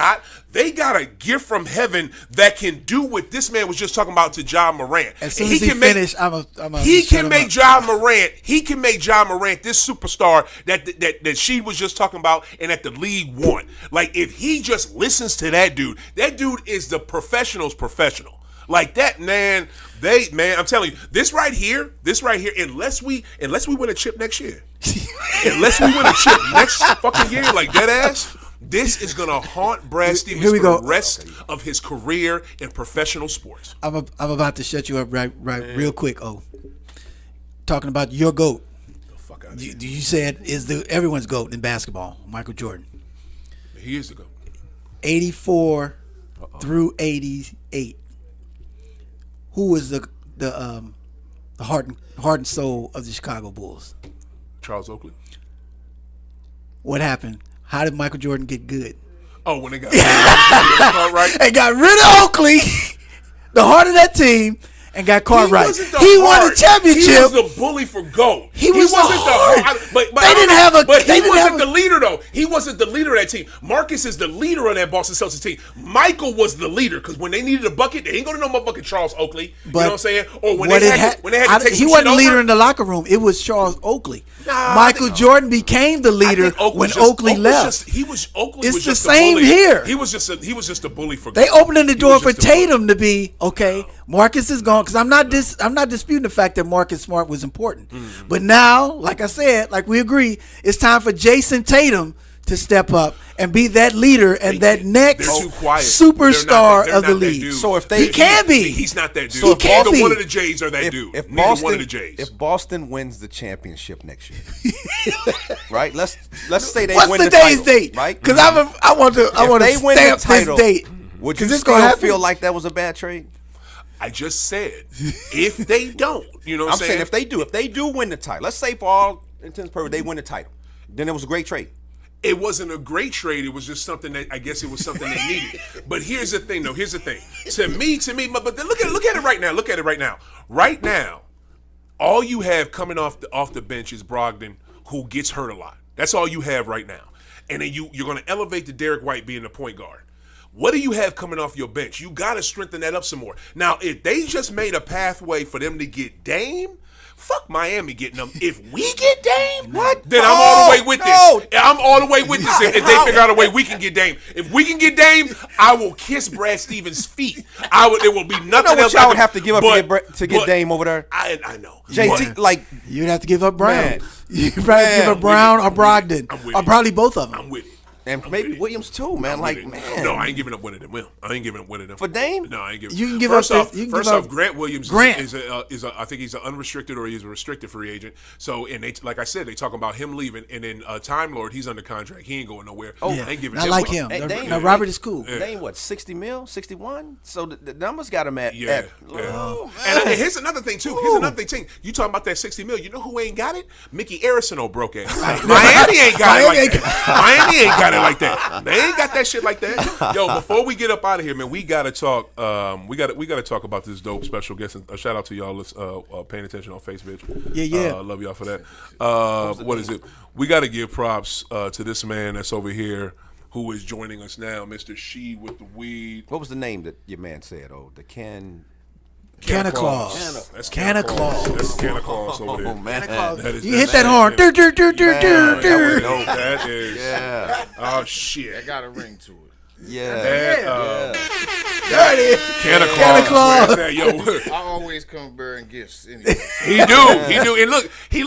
they got a gift from heaven that can do what this man was just talking about to Ja Morant. As soon as he finish, He can make Ja Morant this superstar that she was just talking about and that the league want. Like, if he just listens to that dude is the professional's professional. Like that, man, I'm telling you, this right here, unless we win a chip next year. Unless we win a chip next fucking year, like dead ass. This is gonna haunt Brad Stevens for the rest of his career in professional sports. I'm about to shut you up right real quick. Talking about your GOAT. The fuck out of here. You said is everyone's GOAT in basketball, Michael Jordan. He is the GOAT. 84 through 88. Who was the heart and soul of the Chicago Bulls? Charles Oakley. What happened? How did Michael Jordan get good? Oh, when they got right. And got rid of Oakley, the heart of that team, and got Cartwright. He won a championship. He was the bully for GOAT. He wasn't the heart. But he wasn't the leader though. He wasn't the leader of that team. Marcus is the leader of that Boston Celtics team. Michael was the leader because when they needed a bucket, they ain't going to no motherfucking Charles Oakley. You know what I'm saying? Or when they had to take he wasn't the leader in the locker room. It was Charles Oakley. Michael Jordan became the leader when Oakley left. Oakley it's was the just same a bully. here. He was just a bully for GOAT. They opening the door for Tatum to be okay. Marcus is gone because I'm not disputing the fact that Marcus Smart was important. But now, like I said, like we agree, it's time for Jason Tatum to step up and be that leader and that next superstar of the league. So if he can be, he's not that dude. So he can be. One of the Jays are that dude. Neither one of the Jays. If Boston wins the championship next year, right? Let's say they What's win the title, date? right? Because I want to stamp this date. Would you it's still gonna feel like that was a bad trade? I just said if they don't, you know what I'm saying? If they do win the title, let's say for all intents and purposes they win the title, then it was a great trade. It wasn't a great trade. It was just something that I guess it was something they needed. But here's the thing, though. To me. But look at it right now. Look at it right now. Right now, all you have coming off the bench is Brogdon, who gets hurt a lot. That's all you have right now. And then you're going to elevate to Derek White being the point guard. What do you have coming off your bench? You got to strengthen that up some more. Now, if they just made a pathway for them to get Dame, fuck Miami getting them. If we get Dame, then I'm all the way with this. I'm all the way with this if they figure out a way we can get Dame. If we can get Dame, I will kiss Brad Stevens' feet. There will be nothing else. I would have to give up to get Dame over there. I know. JT, you'd have to give up Brown. Man. You'd probably give up Brown or Brogdon, or probably both of them. I'm with it. And maybe Williams too, man. Man. No, I ain't giving up one of them. I ain't giving up one of them for Dame. No, I ain't giving. You can give first up. First off, Grant Williams is I think he's an unrestricted or he's a restricted free agent. So, and they, like I said, they talk about him leaving, and then Time Lord, he's under contract. He ain't going nowhere. Oh, I ain't giving. I like him. Now Robert is cool. Dame, what, 60 mil, 61? So the numbers got him at. Oh, and here's another thing too. You talking about that 60 mil? You know who ain't got it? Mickey Arison, broke ass. Miami ain't got it like that. Miami ain't got it like that. They ain't got that shit like that. Yo, before we get up out of here, man, we gotta talk. We gotta talk about this dope special guest. A shout out to y'all paying attention on Facebook. Yeah. Love y'all for that. What is it? We gotta give props to this man that's over here who is joining us now, Mr. She with the weed. What was the name that your man said? Oh, the Canna Claus. That's Canna Claus. That's Canna Claus over there. Oh man, That is, You hit that horn. Dur, dur, dur, dur, dur, dur. That is. yeah, Oh That shit. got a ring to it. yeah. There it is. Canna Canna Claus. Claus. Where's that? Yo, I always come bearing gifts anyway. he do. And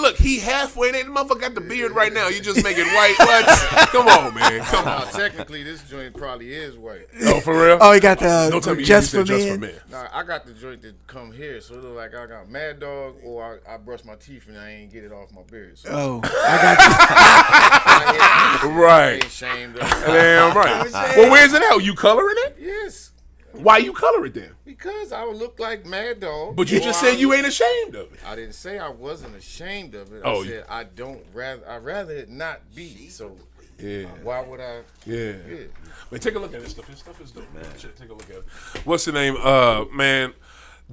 look, he halfway there. The motherfucker got the beard right now. You just make it white. What? Come on, man. Come Now, on. technically, this joint probably is white. Oh, for real? Oh, he got Don't tell the me just you for said just for men. men. Nah, I got the joint that come here, so it look like I got Mad Dog, or I brush my teeth and I ain't get it off my beard. So Oh, I got I Right. ain't ashamed of it. Damn right. Well, where's it out? You coloring it? Yes, Why you color it then? because I would look like Mad Dog. But you or just I said you would- ain't ashamed of it. I didn't say I wasn't ashamed of it. Oh, I said I'd rather it not be. So Yeah. why would I? Yeah. Yeah. Man, take a look at this stuff. This stuff is dope, man. Take a look at it. What's the name? Man.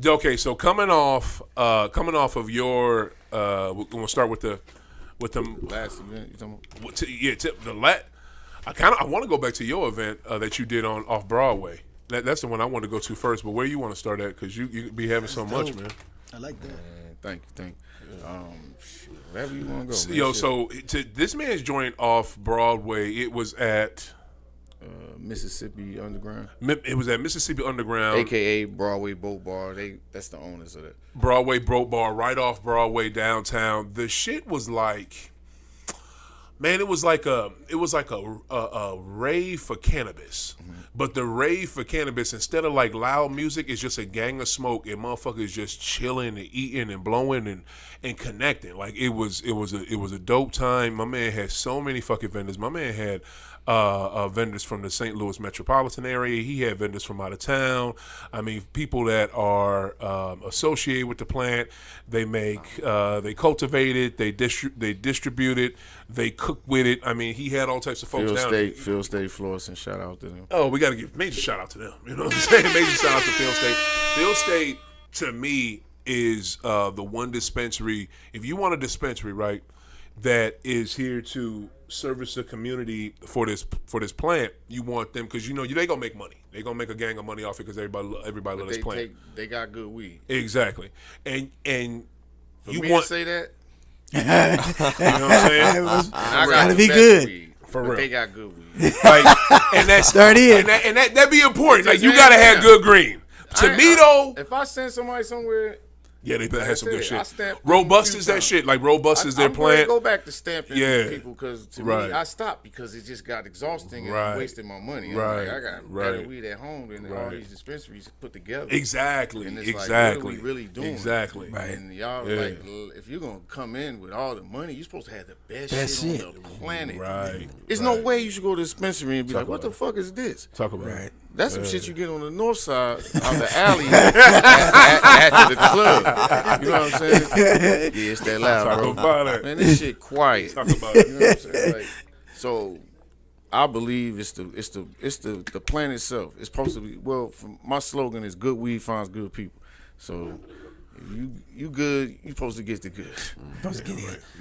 Okay, so coming off of your we're gonna start with the Last event, you talking about? I want to go back to your event that you did on off Broadway. That's the one I want to go to first. But where you want to start at? Because you be having so much, man. I like that. Man, thank you. Shit, wherever you want to go. Man, Yo, shit. so this man's joint off Broadway. It was at Mississippi Underground, Mississippi Underground, aka Broadway Boat Bar. That's the owners of that. Broadway Boat Bar, right off Broadway downtown. The shit was like, man, it was like a rave for cannabis. Mm-hmm. But the rave for cannabis, instead of like loud music, it's just a gang of smoke and motherfuckers just chilling and eating and blowing and connecting. Like it was a dope time. My man had so many fucking vendors. My man had vendors from the St. Louis metropolitan area. He had vendors from out of town. I mean, people that are associated with the plant. They make, they cultivate it, they distribute it, they cook with it. I mean, he had all types of folks down there. Phil State Florissant, shout out to them. Oh, we got to give major shout out to them. You know what I'm saying? Major shout out to Phil State. Phil State, to me, is the one dispensary. If you want a dispensary, right, that is here to service the community for this plant, you want them because you know they gonna make money. They gonna make a gang of money off it because everybody love this plant. They got good weed. Exactly, and For you me want to say that, you know what I'm saying? and I got Gotta the be best good. weed, For but real. they got good weed. Like, and that's There it is. and that be important. Like Just you gotta hands have down. good green. To me though, If I send somebody somewhere, yeah, they better have some good I shit. stamped Robust them a is few that times. shit. Like Robust is their I'm going to plant. go back to stamping Yeah. people because to Right. me, I stopped because it just got exhausting and Right. I'm wasting my money. I'm Right. like, I got Right. better weed at home than all Right. these dispensaries put together. Exactly. And it's like, Exactly. what are we really doing? Exactly. And y'all, Yeah. like, if you're going to come in with all the money, you're supposed to have the best Best shit shit. on the planet. Right. There's no way you should go to the dispensary and be like, what the fuck is this? Talk about it. That's some shit you get on the north side of the alley after the club. You know what I'm saying? Yeah, it's that loud, Talk bro. about it. Man, this shit quiet. Talk about it. You know what I'm saying? Like, so I believe it's the plan itself. It's supposed to be my slogan is good weed finds good people. So if you good, you supposed to get the good.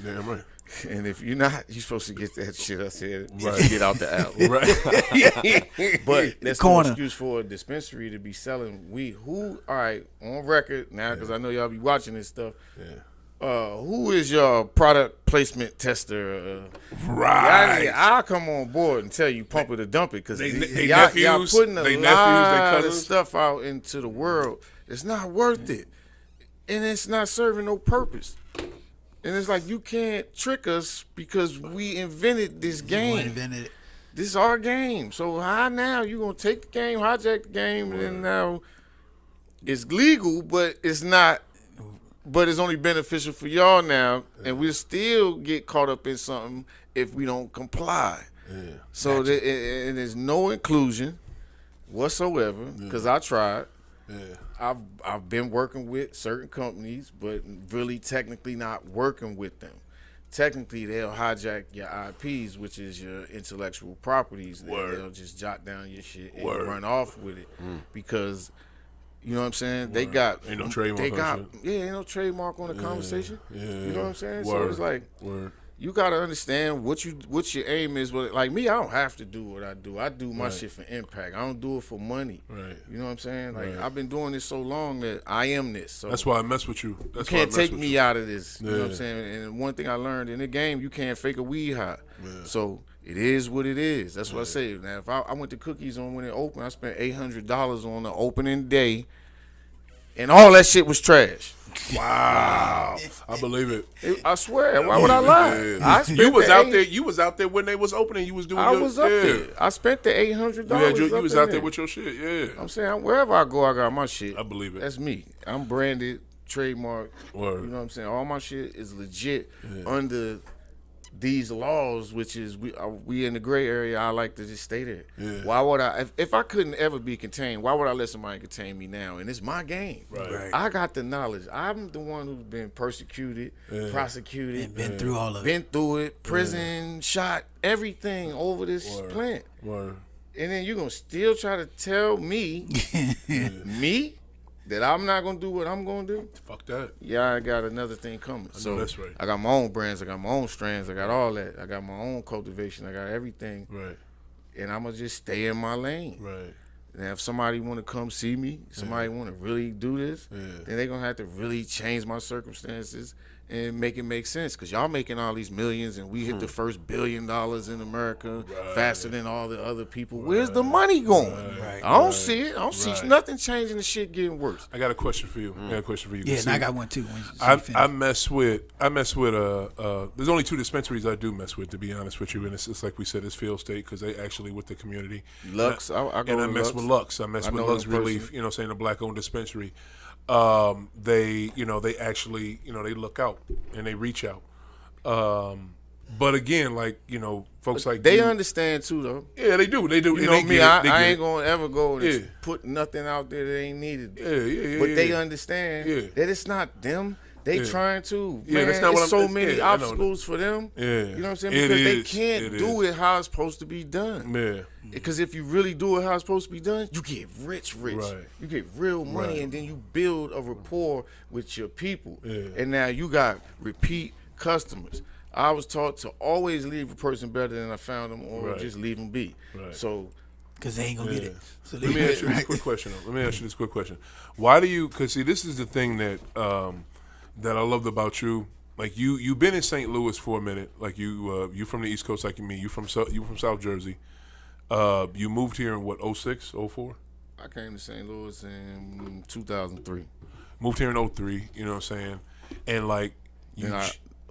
Damn right. And if you're not, you're supposed to get that shit I said. Right. Get out the alley. Right. But that's Corner. no excuse for a dispensary to be selling weed. Who, all right, on record now, because I know y'all be watching this stuff. Yeah. Who is your product placement tester? Right. I'll come on board and tell you pump it or dump it because They y'all nephews, putting a they nephews, lot they of cousins. stuff out into the world. It's not worth it, and it's not serving no purpose. And it's like you can't trick us because we invented this game. Invented it. This is our game. So how now you gonna take the game, hijack the game, and then now it's legal, but it's not. But it's only beneficial for y'all now, and we'll still get caught up in something if we don't comply. Yeah. So and there's no inclusion whatsoever because I tried. Yeah. I've been working with certain companies, but really technically not working with them. Technically, they'll hijack your IPs, which is your intellectual properties. They'll just jot down your shit and run off with it because, you know what I'm saying? They got Ain't no trademark on ain't no trademark on the conversation. Yeah. You know what I'm saying? So Word. it's like, Word. you gotta understand what your aim is. Like me, I don't have to do what I do. I do my shit for impact. I don't do it for money. Right. You know what I'm saying? Like I've been doing this so long that I am this. So that's why I mess with you. You can't take me out of this. You know what I'm saying? And one thing I learned in the game, you can't fake a weed high. Yeah. So it is what it is. That's what I say. Now, if I went to Cookies on when it opened, I spent $800 on the opening day, and all that shit was trash. Wow. I believe it. I swear. Why would I lie? You was out there. You was out there when they was opening. You was doing. I was up there. I spent the $800. You was out there with your shit. Yeah. I'm saying wherever I go, I got my shit. I believe it. That's me. I'm branded, trademark. Word. You know what I'm saying? All my shit is legit under these laws, which is we in the gray area. I like to just stay there. Yeah. Why would I? If I couldn't ever be contained, why would I let somebody contain me now? And it's my game. Right. I got the knowledge. I'm the one who's been persecuted, prosecuted, and been through all of it. Been through it, prison, shot, everything over this plant. Word. And then you're gonna still try to tell me, that I'm not gonna do what I'm gonna do? Fuck that. Yeah, I got another thing coming. So that's right. I got my own brands, I got my own strands, I got all that. I got my own cultivation, I got everything. Right. And I'm gonna just stay in my lane. Right. And if somebody wanna come see me, somebody wanna really do this, then they're gonna have to really change my circumstances and make it make sense. Cause y'all making all these millions and we hit the first $1 billion in America faster than all the other people. Where's the money going? I don't see it. I don't see nothing changing. The shit getting worse. I got a question for you. Yeah, and I got one too. I mess with there's only 2 dispensaries I do mess with, to be honest with you, and it's like we said, it's Field State because they actually with the community. Lux, I mess with Lux. I mess with Lux Relief. You know, saying a black-owned dispensary. They actually, they look out and they reach out. But again, like, folks like they understand too, though. Yeah, they do. They do. You know me, I ain't gonna ever go and put nothing out there that ain't needed. Yeah. But they understand that it's not them. They trying to. Man, that's not what it's so many obstacles for them. Yeah. You know what I'm saying? Because they can't do it how it's supposed to be done. Yeah. Because if you really do it how it's supposed to be done, you get rich. Right. You get real money, and then you build a rapport with your people. Yeah. And now you got repeat customers. I was taught to always leave a person better than I found them, or just leave them be. Right. So, because they ain't gonna get it. So let me ask you this quick question. Why do you? Because see, this is the thing that that I loved about you. Like you've been in St. Louis for a minute. Like you from the East Coast, like me. You from South Jersey. You moved here in what, 06, 04? I came to St. Louis in 2003. Moved here in 03, you know what I'm saying? And like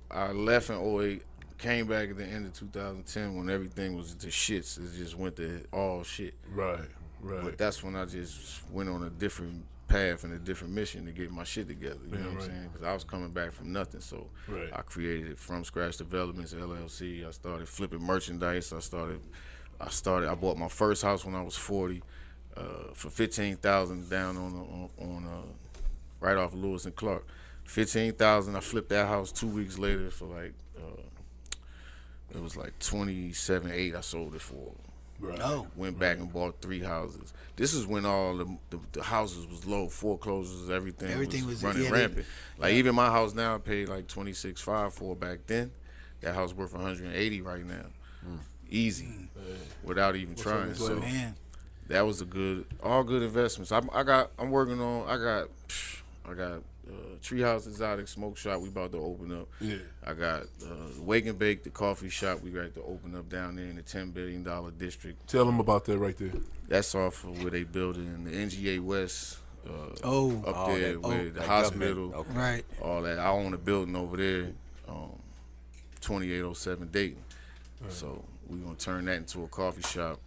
I left in 08, came back at the end of 2010 when everything was the shits. It just went to all shit. Right. But that's when I just went on a different path and a different mission to get my shit together. You know what I'm saying? Because I was coming back from nothing. So I created From Scratch Developments, LLC. I started flipping merchandise. I bought my first house when I was 40 for $15,000 down on right off of Lewis and Clark. $15,000. I flipped that house 2 weeks later for like it was like $27,800. I sold it for. Right. Oh. Went back and bought 3 houses. This is when all the houses was low, foreclosures, everything was running rampant. Like even my house now, I paid like $26,500 for back then. That house worth $180 right now. Easy, without even trying. So that was all good investments. I got Treehouse Exotic Smoke Shop. We about to open up. Yeah. I got Wake and Bake, the coffee shop. We got to open up down there in the $10 billion district. Tell them about that right there. That's off of where they building in the NGA West. Up there with the hospital, right? All that. I own a building over there, 2807 Dayton. So we're gonna turn that into a coffee shop.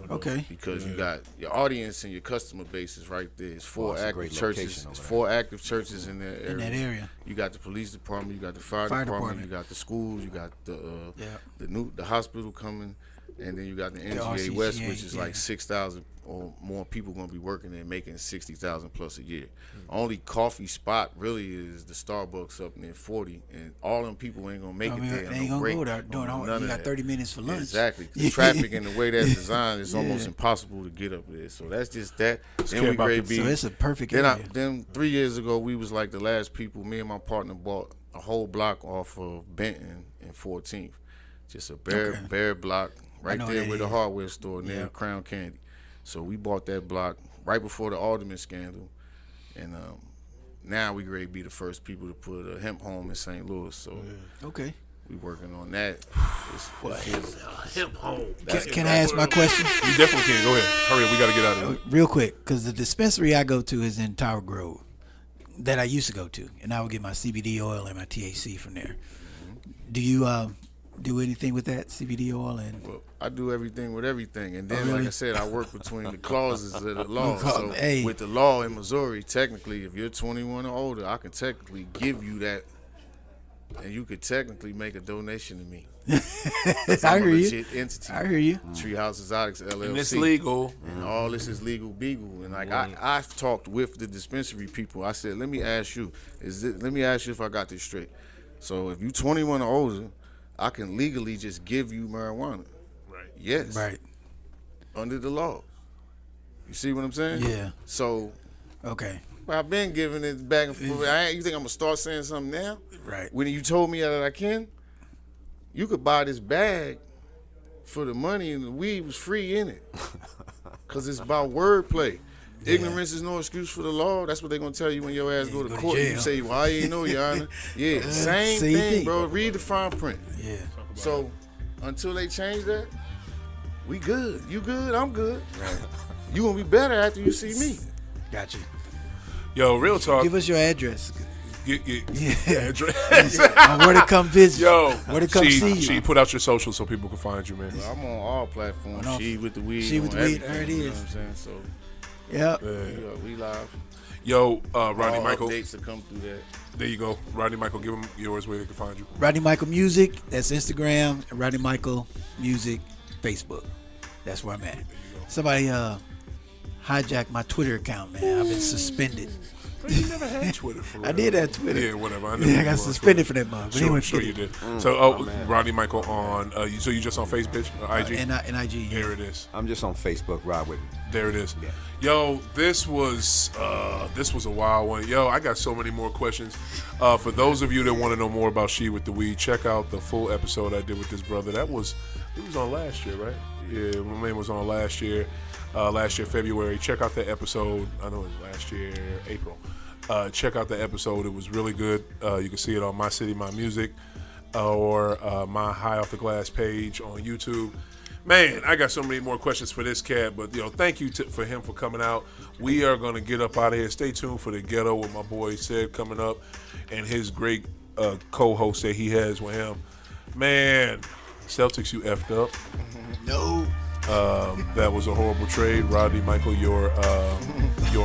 Okay. Because you got your audience and your customer base is right there. It's 4 active churches. It's 4 active churches in that area. In that area. You got the police department. You got the fire department. You got the schools. You got the hospital coming, and then you got the NGA West, which is like 6,000 or more people gonna be working there, making 60,000 plus a year. Only coffee spot really is the Starbucks up near 40, and all them people ain't gonna make it there. They ain't gonna go there doing all. You got 30 minutes for lunch. Exactly. The traffic and the way that's designed, it's almost impossible to get up there. So that's just that. Then we grade B. So it's a perfect area. Then 3 years ago, we was like the last people. Me and my partner bought a whole block off of Benton and 14th. Just a bare block right there with the hardware store near Crown Candy. So we bought that block right before the Alderman scandal, and now we ready to be the first people to put a hemp home in St. Louis. So Okay. we working on that. Hemp home. Can I ask my question? You definitely can. Go ahead. Hurry up. We got to get out of here. Real quick, because the dispensary I go to is in Tower Grove that I used to go to, and I would get my CBD oil and my THC from there. Do you do anything with that CBD oil? And Well, I do everything with everything, and then really? like I said, I work between the clauses of the law. So Hey. with the law in Missouri, technically, if you're 21 or older, I can technically give you that, and you could technically make a donation to me. I I'm a hear you. legit entity. I hear you. Treehouse Exotics LLC. And it's legal. And all this is legal beagle. And like I've talked with the dispensary people. I said, let me ask you if I got this straight. So if you 21 or older, I can legally just give you marijuana. Right. Yes. Right. Under the law. You see what I'm saying? Yeah. So Okay. well, I've been giving it back and forth. You think I'm gonna start saying something now? Right. When you told me that I can, you could buy this bag for the money and the weed was free in it. Cause it's about wordplay. Ignorance is no excuse for the law. That's what they're gonna tell you when your ass go to court. jail. You say, "Well, I ain't know, Your Honor." Yeah, same thing, bro. Read the fine print. Yeah. So until they change that, we good. You good? I'm good. You gonna be better after you see me. Got you. Yo, real talk. Give us your address. Get Yeah. address. Where to come visit? Yo, Where to come see you? She put out your socials so people can find you, man. I'm on all platforms. She with the weed. She with on the weed, everything, there it you know is. what I'm saying? So Yep. we live. Yo, Rodney All Michael. updates to come through that. There you go. Rodney Michael, give them yours where they can find you. Rodney Michael Music. That's Instagram. And Rodney Michael Music, Facebook. That's where I'm at. Somebody hijacked my Twitter account, man. I've been suspended. You never had Twitter for real. I did have Twitter. Yeah, whatever. I, I got suspended for that mug. But Sure, anyway, sure forget you it. did. So, Rodney Michael on. So you just on Facebook, IG? And IG. Yeah. There it is. I'm just on Facebook. Ride with me. There it is. Yo, this was a wild one. Yo, I got so many more questions. For those of you that want to know more about She with the Weed, check out the full episode I did with this brother. It was on last year, right? Yeah, my man was on last year February. Check out that episode. I know it was last year April. Check out the episode. It was really good. You can see it on My City, My Music, or my High Off the Glass page on YouTube. Man, I got so many more questions for this cat, but thank you for him for coming out. We are gonna get up out of here. Stay tuned for the Ghetto with my boy Sid coming up, and his great co-host that he has with him. Man, Celtics, you effed up. No. That was a horrible trade, Rodney Michael. Your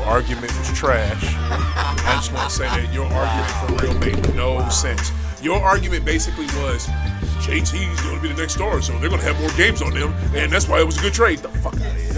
argument was trash. I just want to say that your argument for real made no sense. Your argument basically was JT's going to be the next star, so they're going to have more games on them, and that's why it was a good trade. The fuck out of here.